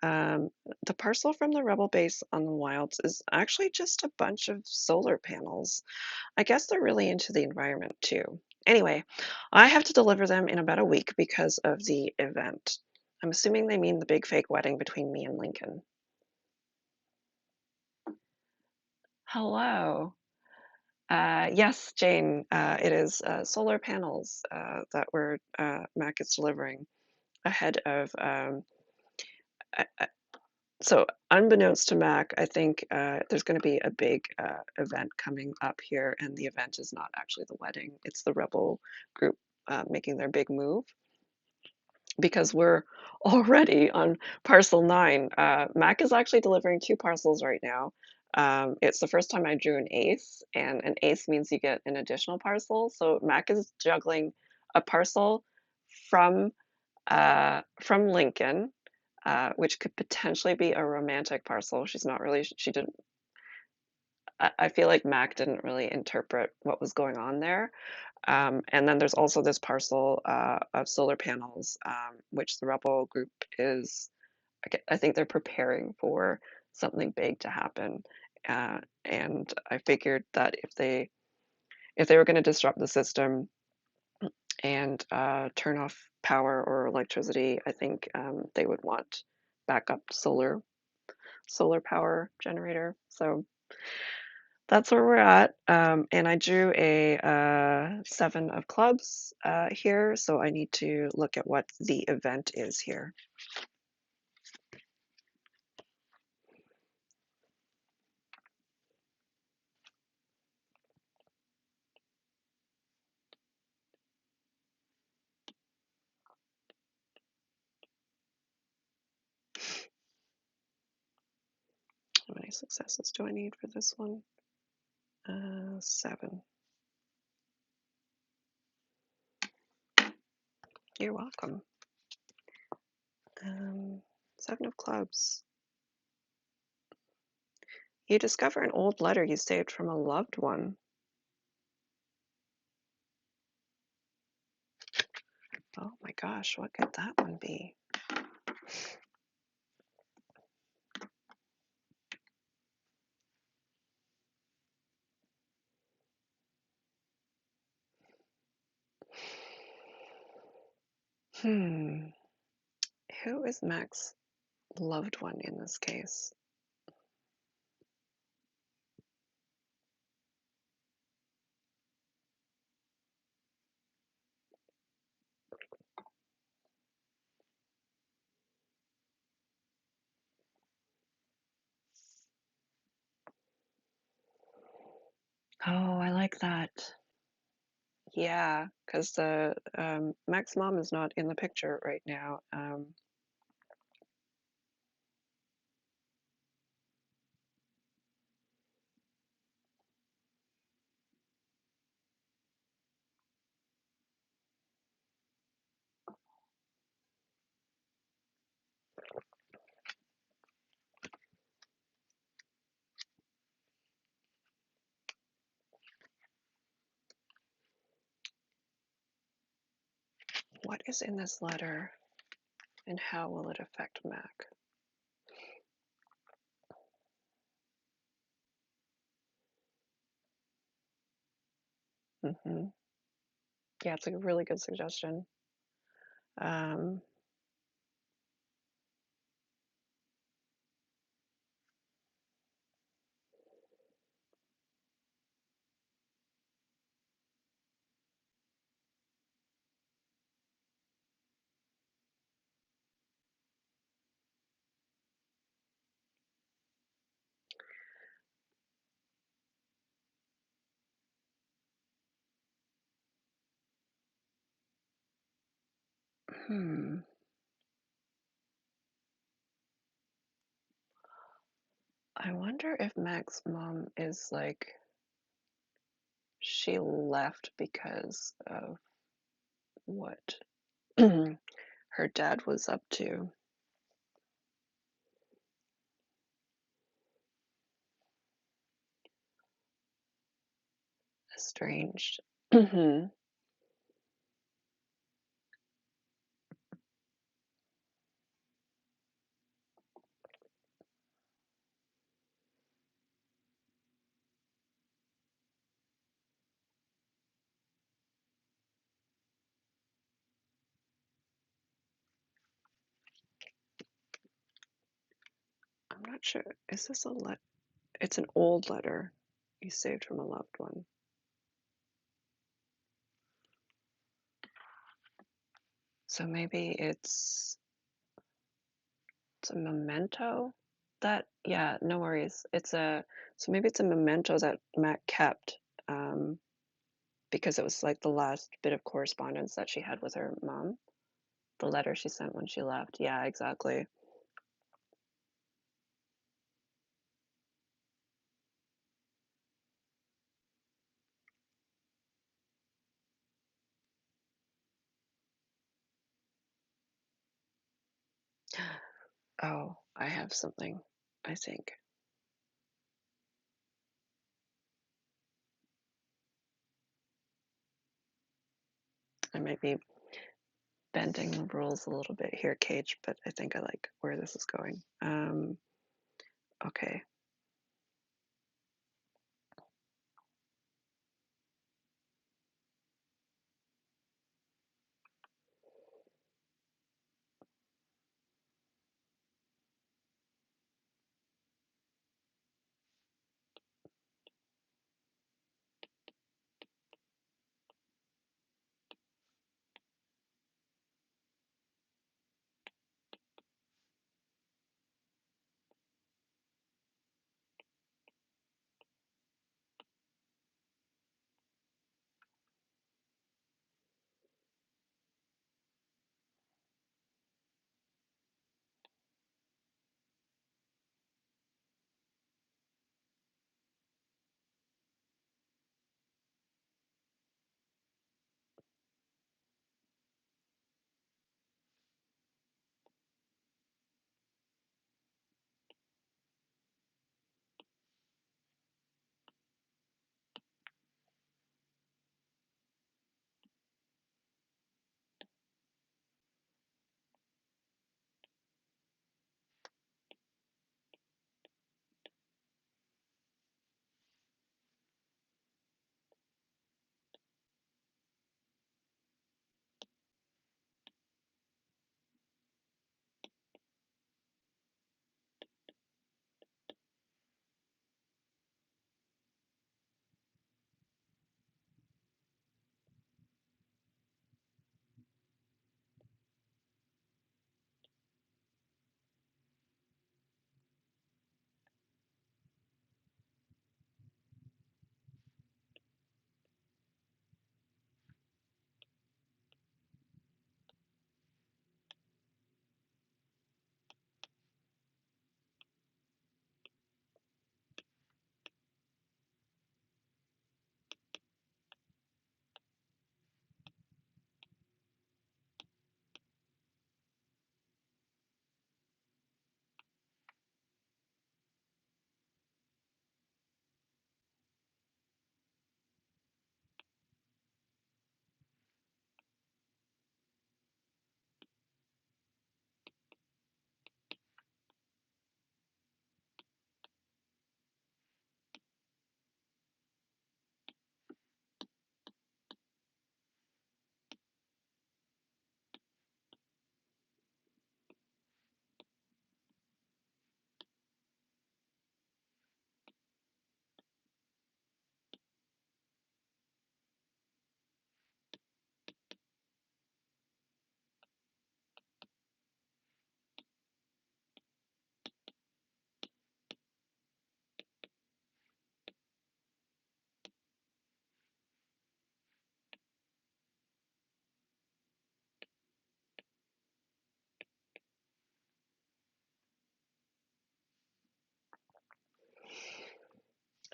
Um, the parcel from the rebel base on the wilds is actually just a bunch of solar panels. I guess they're really into the environment too. Anyway, I have to deliver them in about a week because of the event. I'm assuming they mean the big fake wedding between me and Lincoln. Hello. Yes, Jane, it is solar panels that Mac is delivering ahead of. So, unbeknownst to Mac, I think there's going to be a big event coming up here, and the event is not actually the wedding, it's the rebel group making their big move because we're already on parcel 9. Mac is actually delivering two parcels right now. It's the first time I drew an ace, and an ace means you get an additional parcel. So Mac is juggling a parcel from from Lincoln, which could potentially be a romantic parcel. She's not really, she didn't, I feel like Mac didn't really interpret what was going on there. And then there's also this parcel of solar panels, which the rebel group is, I think they're preparing for something big to happen. And I figured that if they were going to disrupt the system and turn off power or electricity, I think they would want backup solar power generator. So that's where we're at. And I drew a 7 of clubs here, so I need to look at what the event is here. How many successes do I need for this one? 7. You're welcome. 7 of clubs. You discover an old letter you saved from a loved one. Oh my gosh, what could that one be? Hmm. Who is Mac's loved one in this case? Oh, I like that. Yeah, because the Mac's mom is not in the picture right now. What is in this letter, and how will it affect Mac? Hmm. Yeah, it's a really good suggestion. Um, hmm. I wonder if Mac's mom is like, she left because of what her dad was up to. Estranged. I'm not sure. Is this a let? It's an old letter you saved from a loved one. So maybe it's a memento that, yeah, no worries. So maybe it's a memento that Matt kept, um, because it was like the last bit of correspondence that she had with her mom. The letter she sent when she left. Yeah, exactly. Oh, I have something, I think. I might be bending the rules a little bit here, Cage, but I think I like where this is going. Okay.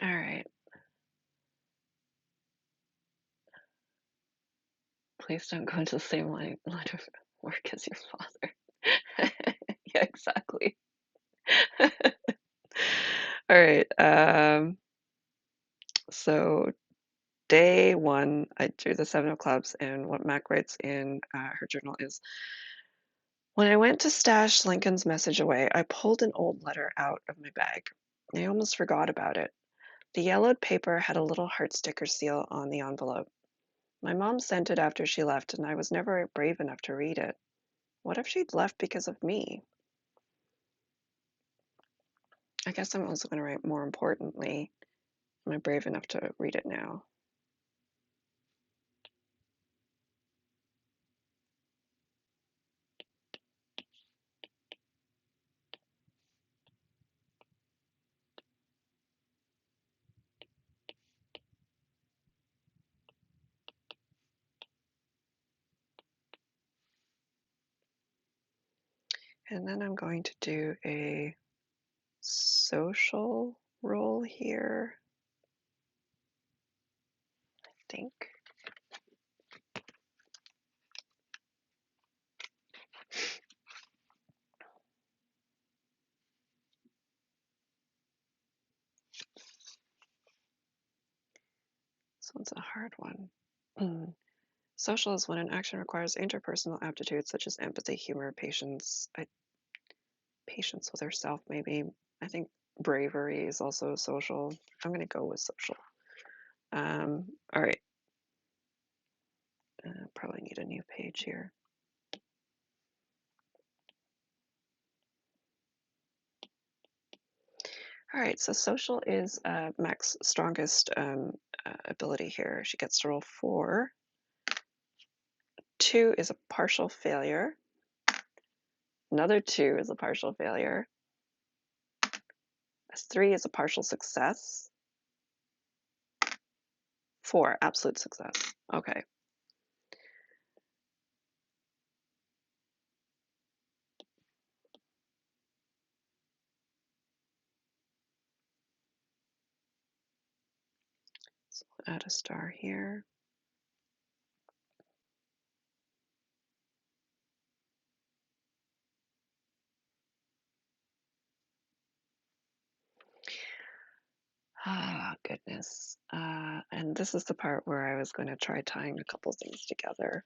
All right. Please don't go into the same line of work as your father. Yeah, exactly. All right. So day one, I drew the seven of clubs, and what Mac writes in her journal is, when I went to stash Lincoln's message away, I pulled an old letter out of my bag. I almost forgot about it. The yellowed paper had a little heart sticker seal on the envelope. My mom sent it after she left, and I was never brave enough to read it. What if she'd left because of me? I guess I'm also gonna write more importantly. Am I brave enough to read it now? And then I'm going to do a social role here, I think. This one's a hard one. Mm. Social is when an action requires interpersonal aptitudes such as empathy, humor, patience. Patience with herself, maybe. I think bravery is also social. I'm gonna go with social. All right. Probably need a new page here. All right, so social is Mac's strongest ability here. She gets to roll 4. 2 is a partial failure. Another 2 is a partial failure. 3 is a partial success. 4, absolute success. Okay. So we'll add a star here. Ah, goodness. And this is the part where I was going to try tying a couple things together.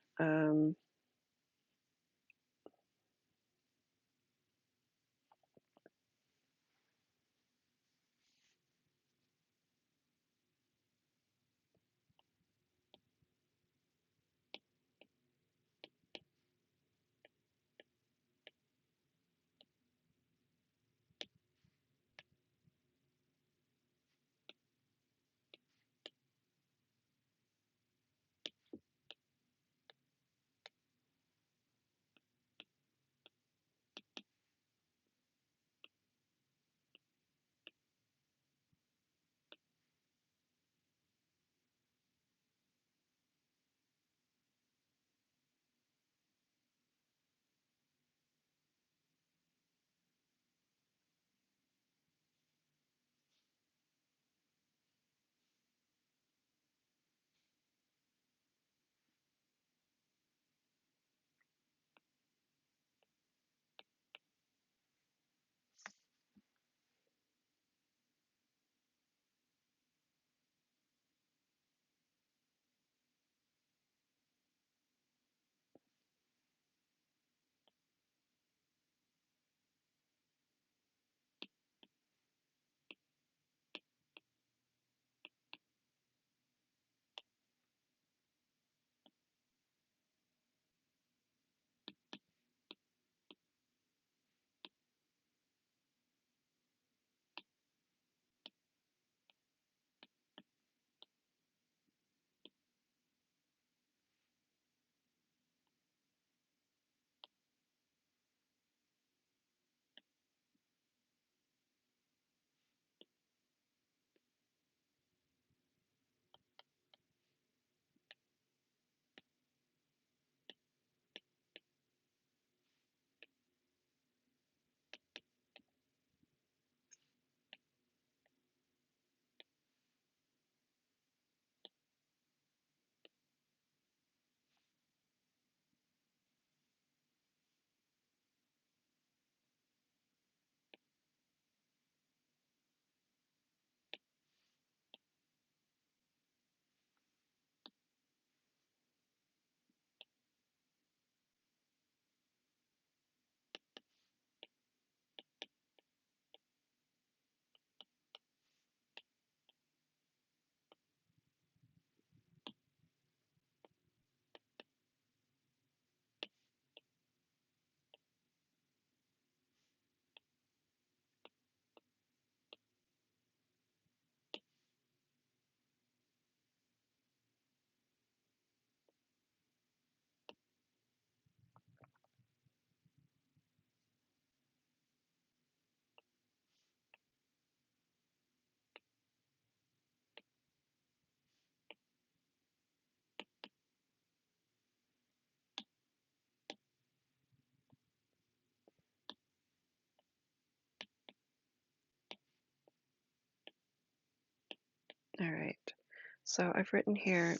So I've written here,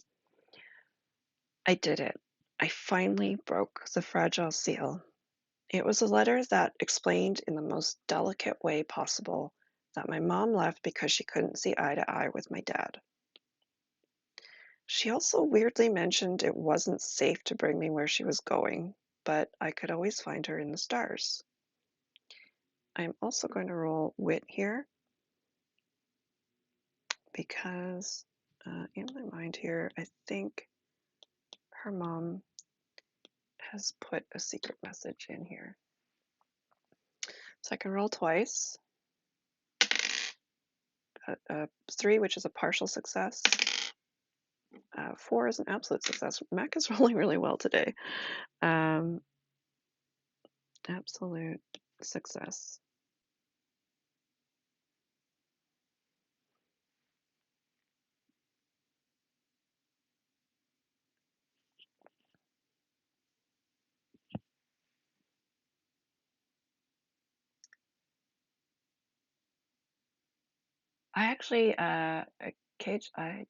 I did it. I finally broke the fragile seal. It was a letter that explained in the most delicate way possible that my mom left because she couldn't see eye to eye with my dad. She also weirdly mentioned it wasn't safe to bring me where she was going, but I could always find her in the stars. I'm also going to roll wit here because in my mind here, I think her mom has put a secret message in here. So I can roll twice. 3, which is a partial success. 4 is an absolute success. Mac is rolling really well today. Um, absolute success. I actually, I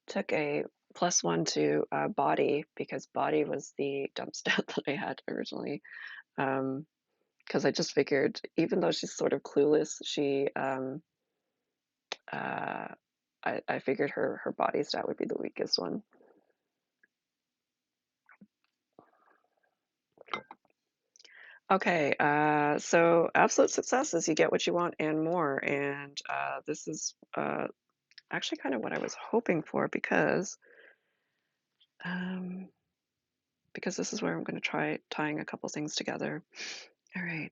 took a +1 to body because body was the dump stat that I had originally. Because I just figured, even though she's sort of clueless, uh, I figured her body stat would be the weakest one. Okay, so absolute success is you get what you want and more, and this is actually kind of what I was hoping for um, because this is where I'm going to try tying a couple things together. All right.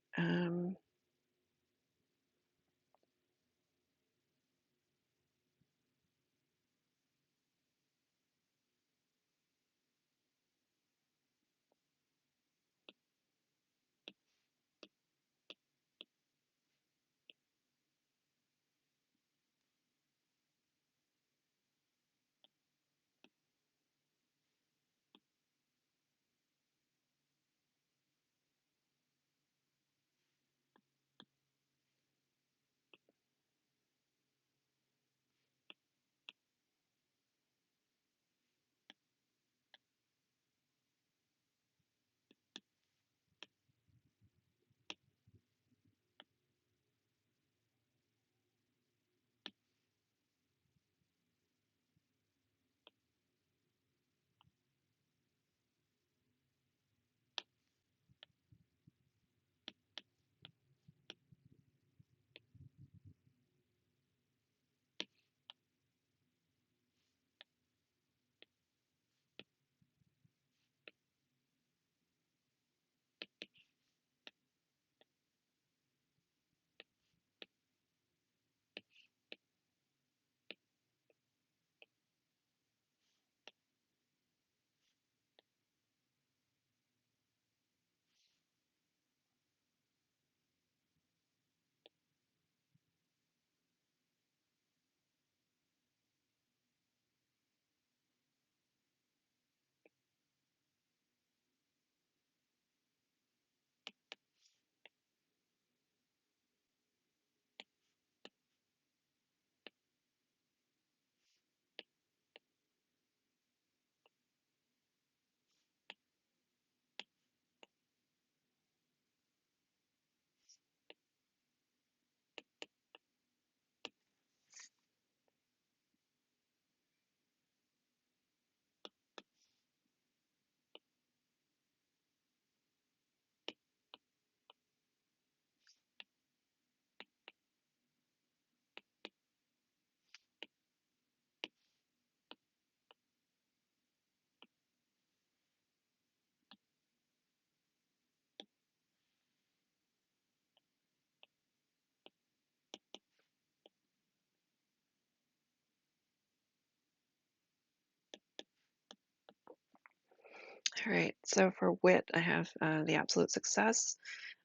All right. So for wit, I have the absolute success,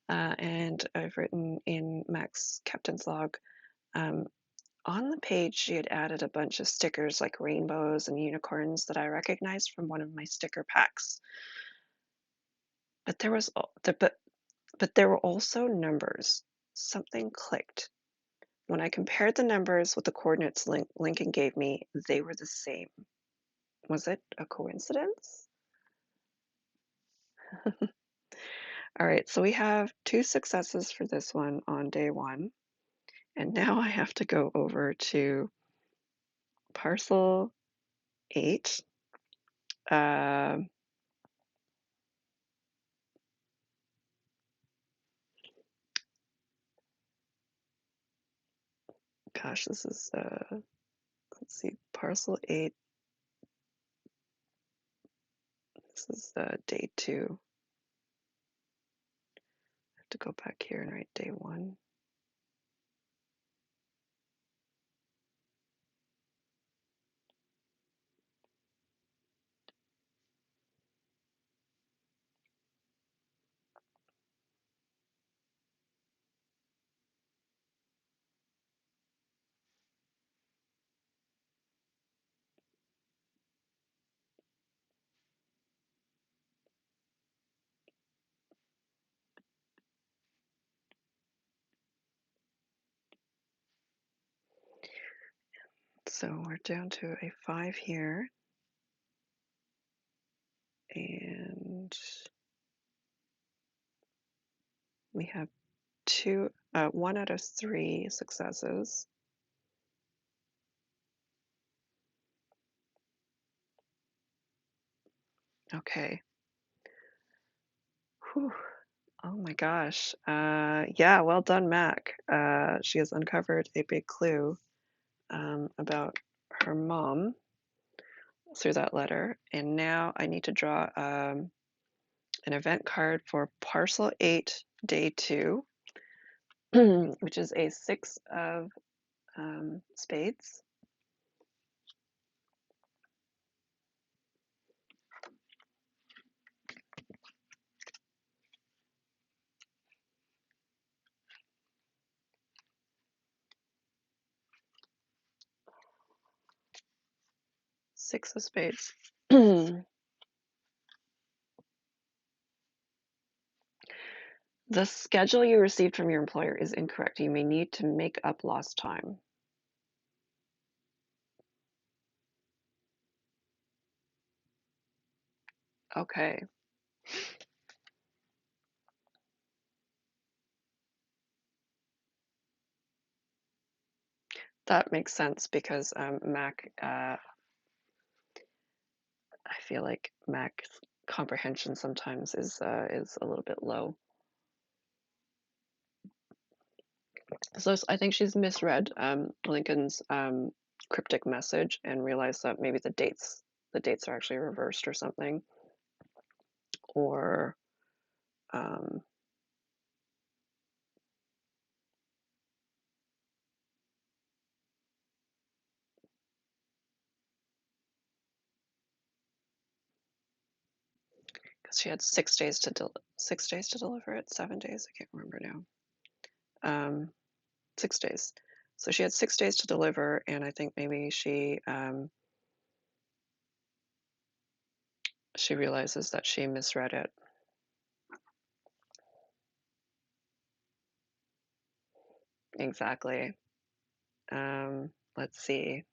and I've written in Mac's captain's log. Um, on the page, she had added a bunch of stickers like rainbows and unicorns that I recognized from one of my sticker packs. But there was but there were also numbers. Something clicked. When I compared the numbers with the coordinates Lincoln gave me, they were the same. Was it a coincidence? All right, so we have 2 successes for this one on day 1, and now I have to go over to parcel 8. Um, gosh, this is, let's see, parcel 8, this is, day 2. I have to go back here and write day 1. So we're down to a 5 here, and we have 1 out of 3 successes. Okay. Whew. Oh my gosh. Yeah, well done, Mac. She has uncovered a big clue about her mom through that letter. And now I need to draw an event card for parcel 8, day 2, which is a 6 of spades. Six of spades. The schedule you received from your employer is incorrect. You may need to make up lost time. Okay, that makes sense because Mac, I feel like Mac's comprehension sometimes is a little bit low. So I think she's misread Lincoln's cryptic message and realized that maybe the dates are actually reversed or something, or um, because she had 6 days to 6 days to deliver it, 7 days, I can't remember now. 6 days. So she had 6 days to deliver, and I think maybe she realizes that she misread it. Exactly. Let's see.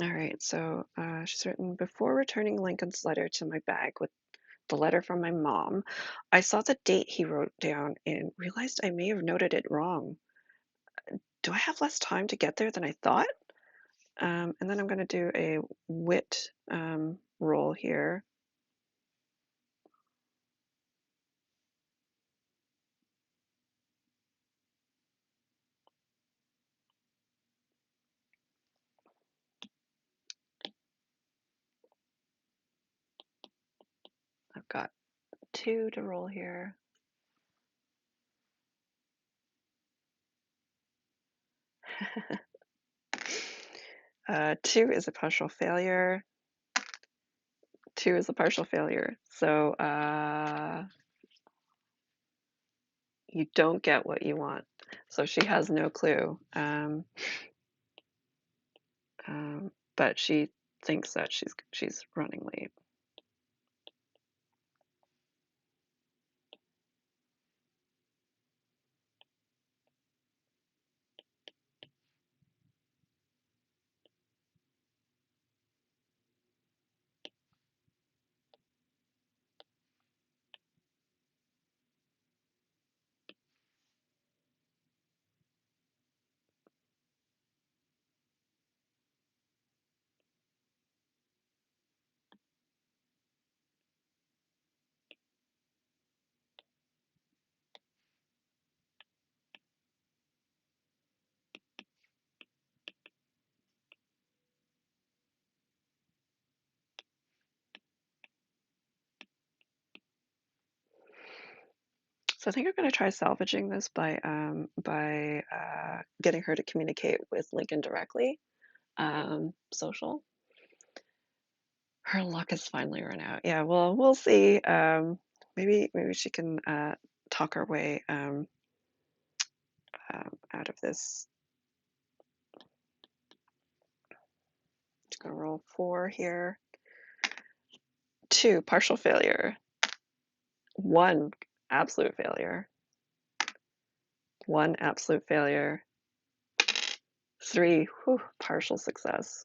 All right, so she's written, before returning Lincoln's letter to my bag with the letter from my mom, I saw the date he wrote down and realized I may have noted it wrong. Do I have less time to get there than I thought? And then I'm going to do a wit roll here. I've got two to roll here. Two is a partial failure. Two is a partial failure. So you don't get what you want. So she has no clue. But she thinks that she's running late. So I think I'm going to try salvaging this by getting her to communicate with Lincoln directly. Social. Her luck has finally run out. Yeah, well, we'll see. Maybe she can talk her way out of this. Just gonna roll four here. Two, partial failure. One, absolute failure. One, absolute failure. Three, whew, partial success.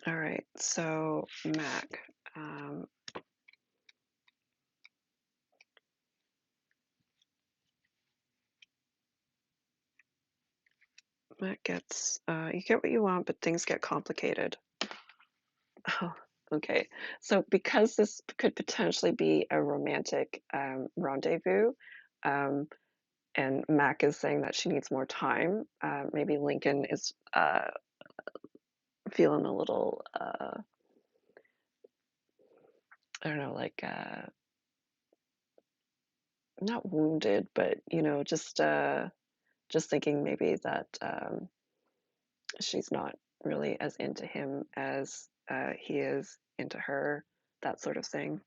All right, so Mac. Mac gets, you get what you want, but things get complicated. Oh, okay. So because this could potentially be a romantic rendezvous, um, and Mac is saying that she needs more time, maybe Lincoln is feeling a little, I don't know, like not wounded, but just thinking maybe that she's not really as into him as he is into her, that sort of thing.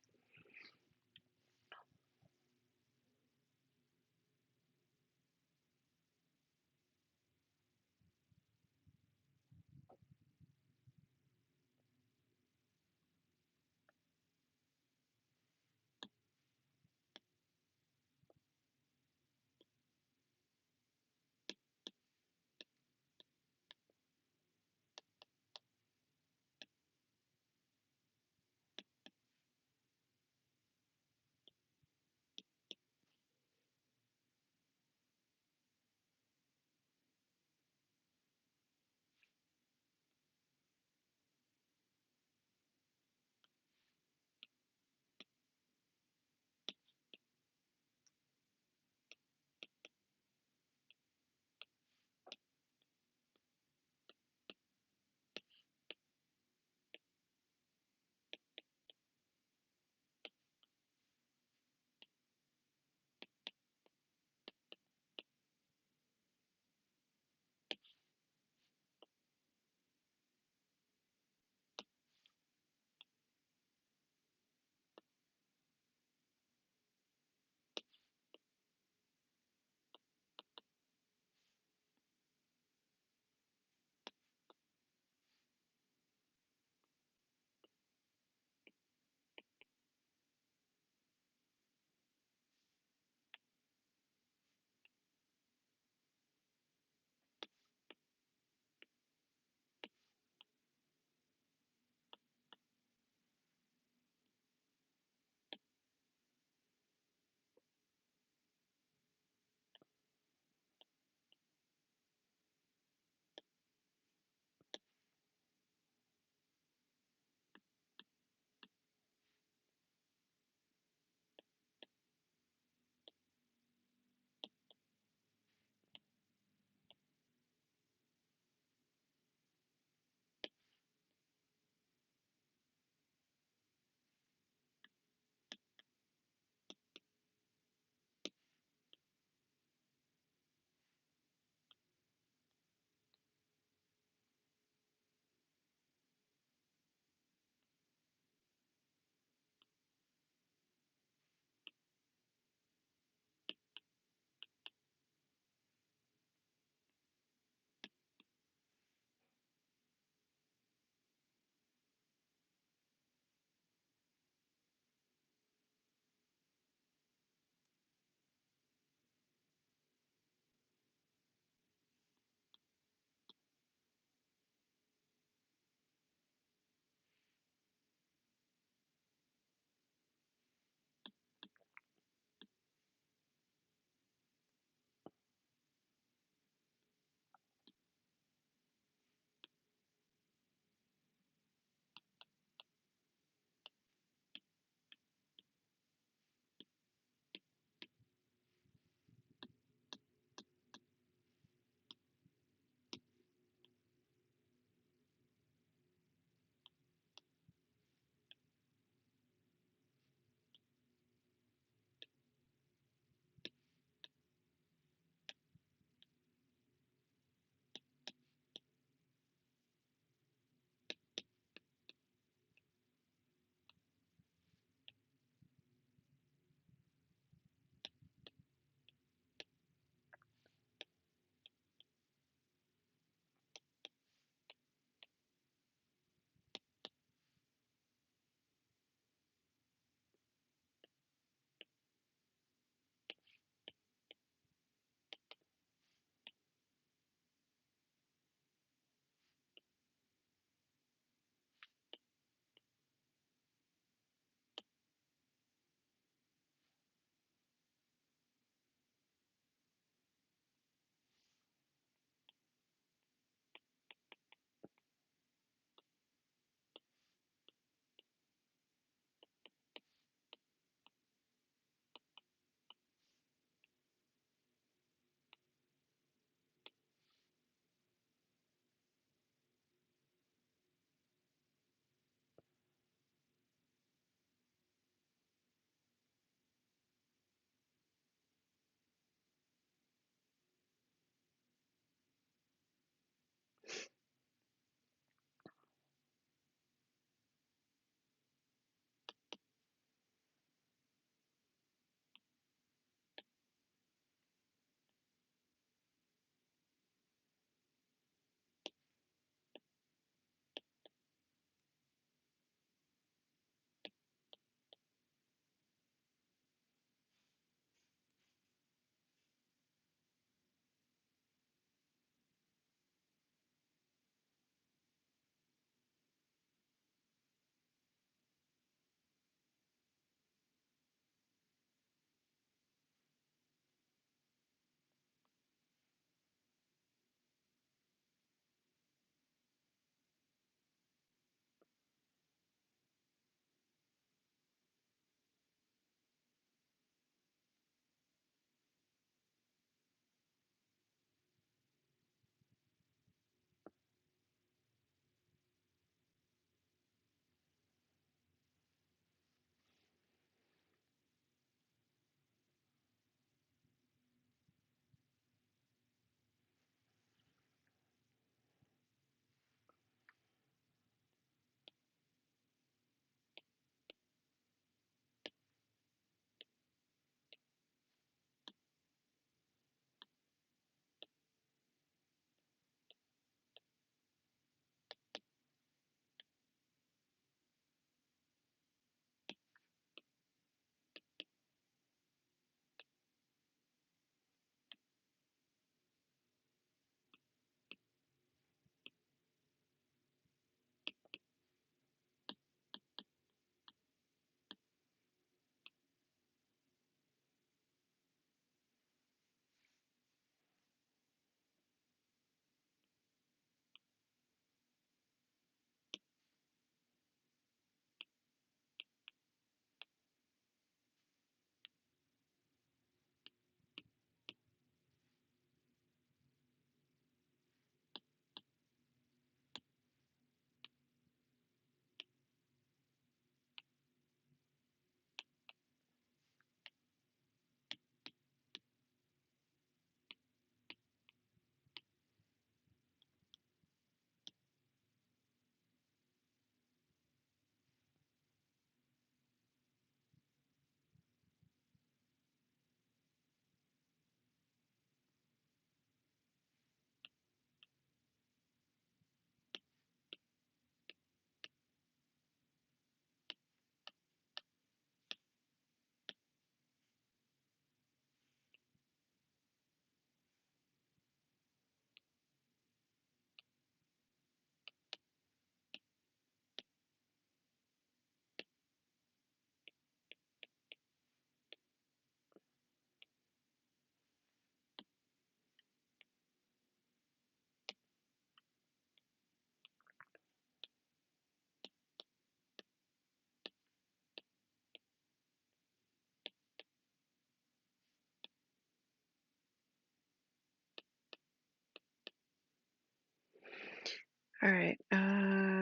All right.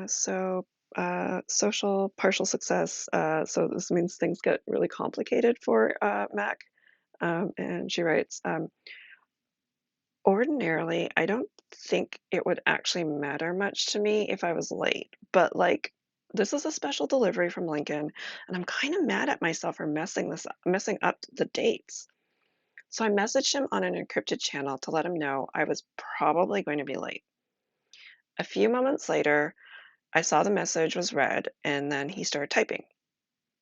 Social partial success. So this means things get really complicated for Mac. And she writes, ordinarily, I don't think it would actually matter much to me if I was late, but like, this is a special delivery from Lincoln, and I'm kind of mad at myself for messing up the dates. So I messaged him on an encrypted channel to let him know I was probably going to be late. A few moments later, I saw the message was read, and then he started typing.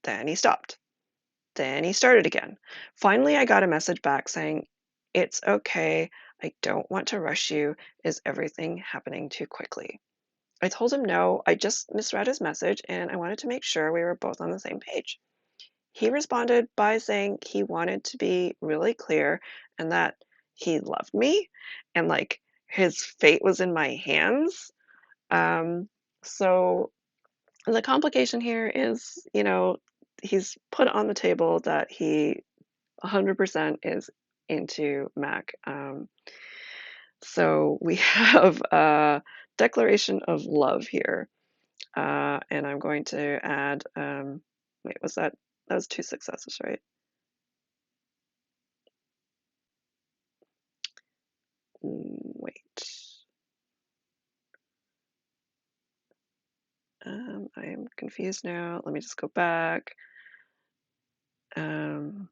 Then he stopped. Then he started again. Finally, I got a message back saying, "It's okay. I don't want to rush you. Is everything happening too quickly?" I told him no, I just misread his message and I wanted to make sure we were both on the same page. He responded by saying he wanted to be really clear and that he loved me and like his fate was in my hands. Um, so the complication here is, he's put on the table that he 100% is into Mac. So we have a declaration of love here. And I'm going to add, wait, that was two successes, right? Wait, I am confused now. Let me just go back. Um,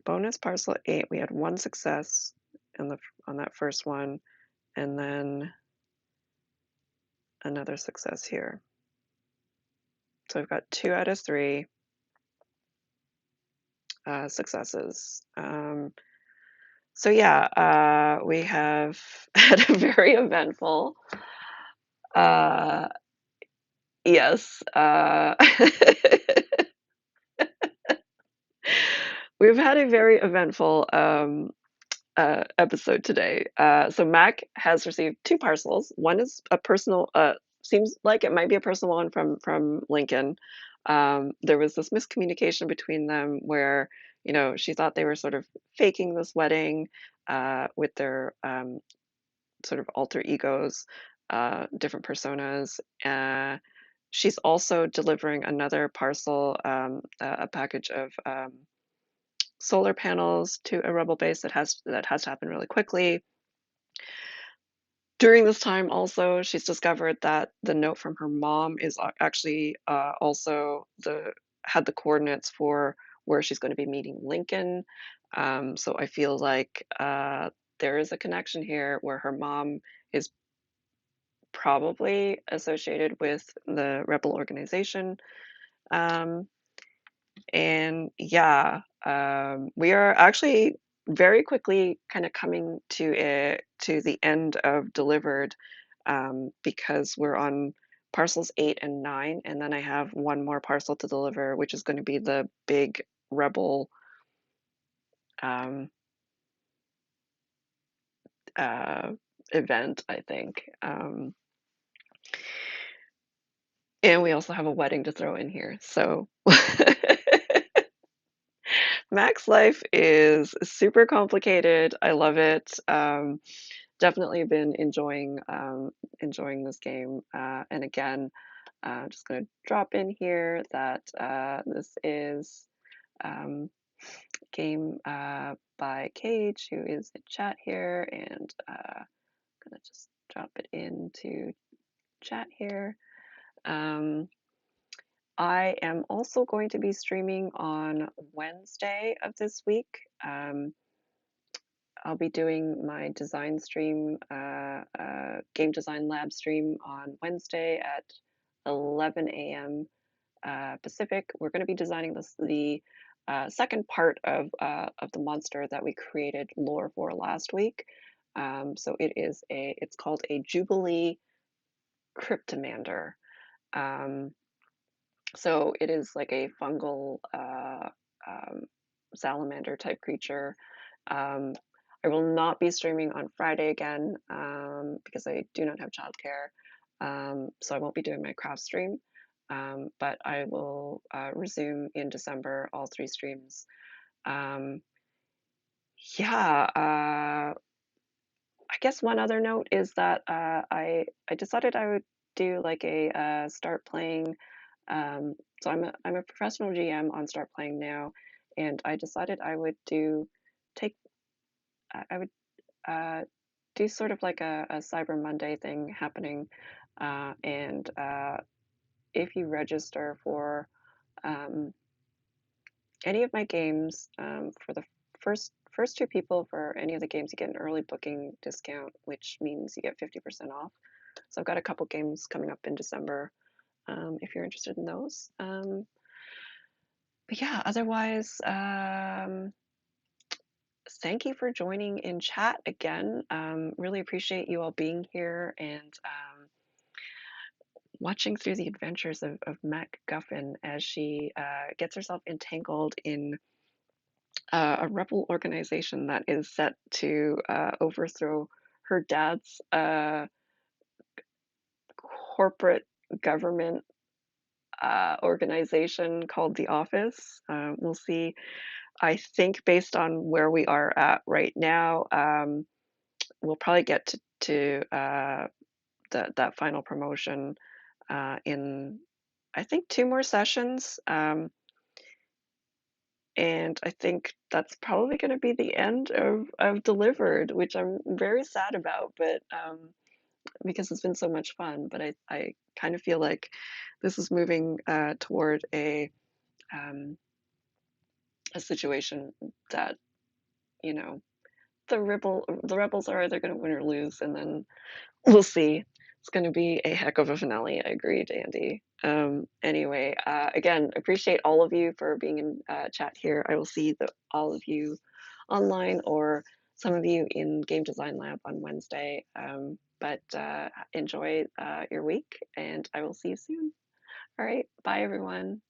Bonus parcel 8, we had one success in on that first one, and then another success here. So I've got 2 out of 3 successes. So yeah, we have had a very eventful, uh, yes, we've had a very eventful episode today. So Mac has received 2 parcels. One is a personal, seems like it might be a personal one from Lincoln. There was this miscommunication between them where, she thought they were sort of faking this wedding with their sort of alter egos, different personas. She's also delivering another parcel, a package of solar panels to a rebel base that has to happen really quickly. During this time, also, she's discovered that the note from her mom is actually also had the coordinates for where she's going to be meeting Lincoln. So I feel like there is a connection here where her mom is probably associated with the rebel organization. Um, and yeah, we are actually very quickly kind of coming to the end of delivered because we're on parcels 8 and 9, and then I have one more parcel to deliver, which is going to be the big rebel um, uh, event, I think. And we also have a wedding to throw in here. So Max life is super complicated. I love it. Definitely been enjoying this game. And again, just going to drop in here that this is um, game by Cage, who is in chat here, and gonna just drop it into chat here. Um, I am also going to be streaming on Wednesday of this week. I'll be doing my design stream, game design lab stream on Wednesday at 11 a.m. Pacific. We're going to be designing the second part of the monster that we created lore for last week. So it's called a Jubilee Cryptomander. Um, so it is like a fungal um, salamander type creature. Um, I will not be streaming on Friday again because I do not have childcare. So I won't be doing my craft stream. But I will resume in December all 3 streams. Um, yeah, I guess one other note is that, I decided I would do like a, start playing, so I'm a professional GM on Start Playing now, and I decided I would take I would, do sort of like a Cyber Monday thing happening, and, if you register for, um, any of my games, for the first 2 people for any of the games, you get an early booking discount, which means you get 50% off. So I've got a couple games coming up in December, if you're interested in those. But yeah, otherwise, thank you for joining in chat again. Really appreciate you all being here and watching through the adventures of Mac Guffin as she gets herself entangled in a rebel organization that is set to overthrow her dad's corporate government organization called The Office. We'll see. I think based on where we are at right now, we'll probably get to that final promotion in, I think, 2 more sessions. And I think that's probably going to be the end of Delivered, which I'm very sad about, but because it's been so much fun. But I kind of feel like this is moving toward um, a situation that, you know, the rebels are either going to win or lose, and then we'll see. It's going to be a heck of a finale. I agreed, Andy. Anyway, again, appreciate all of you for being in chat here. I will see all of you online or some of you in Game Design Lab on Wednesday. But enjoy your week, and I will see you soon. All right, bye everyone.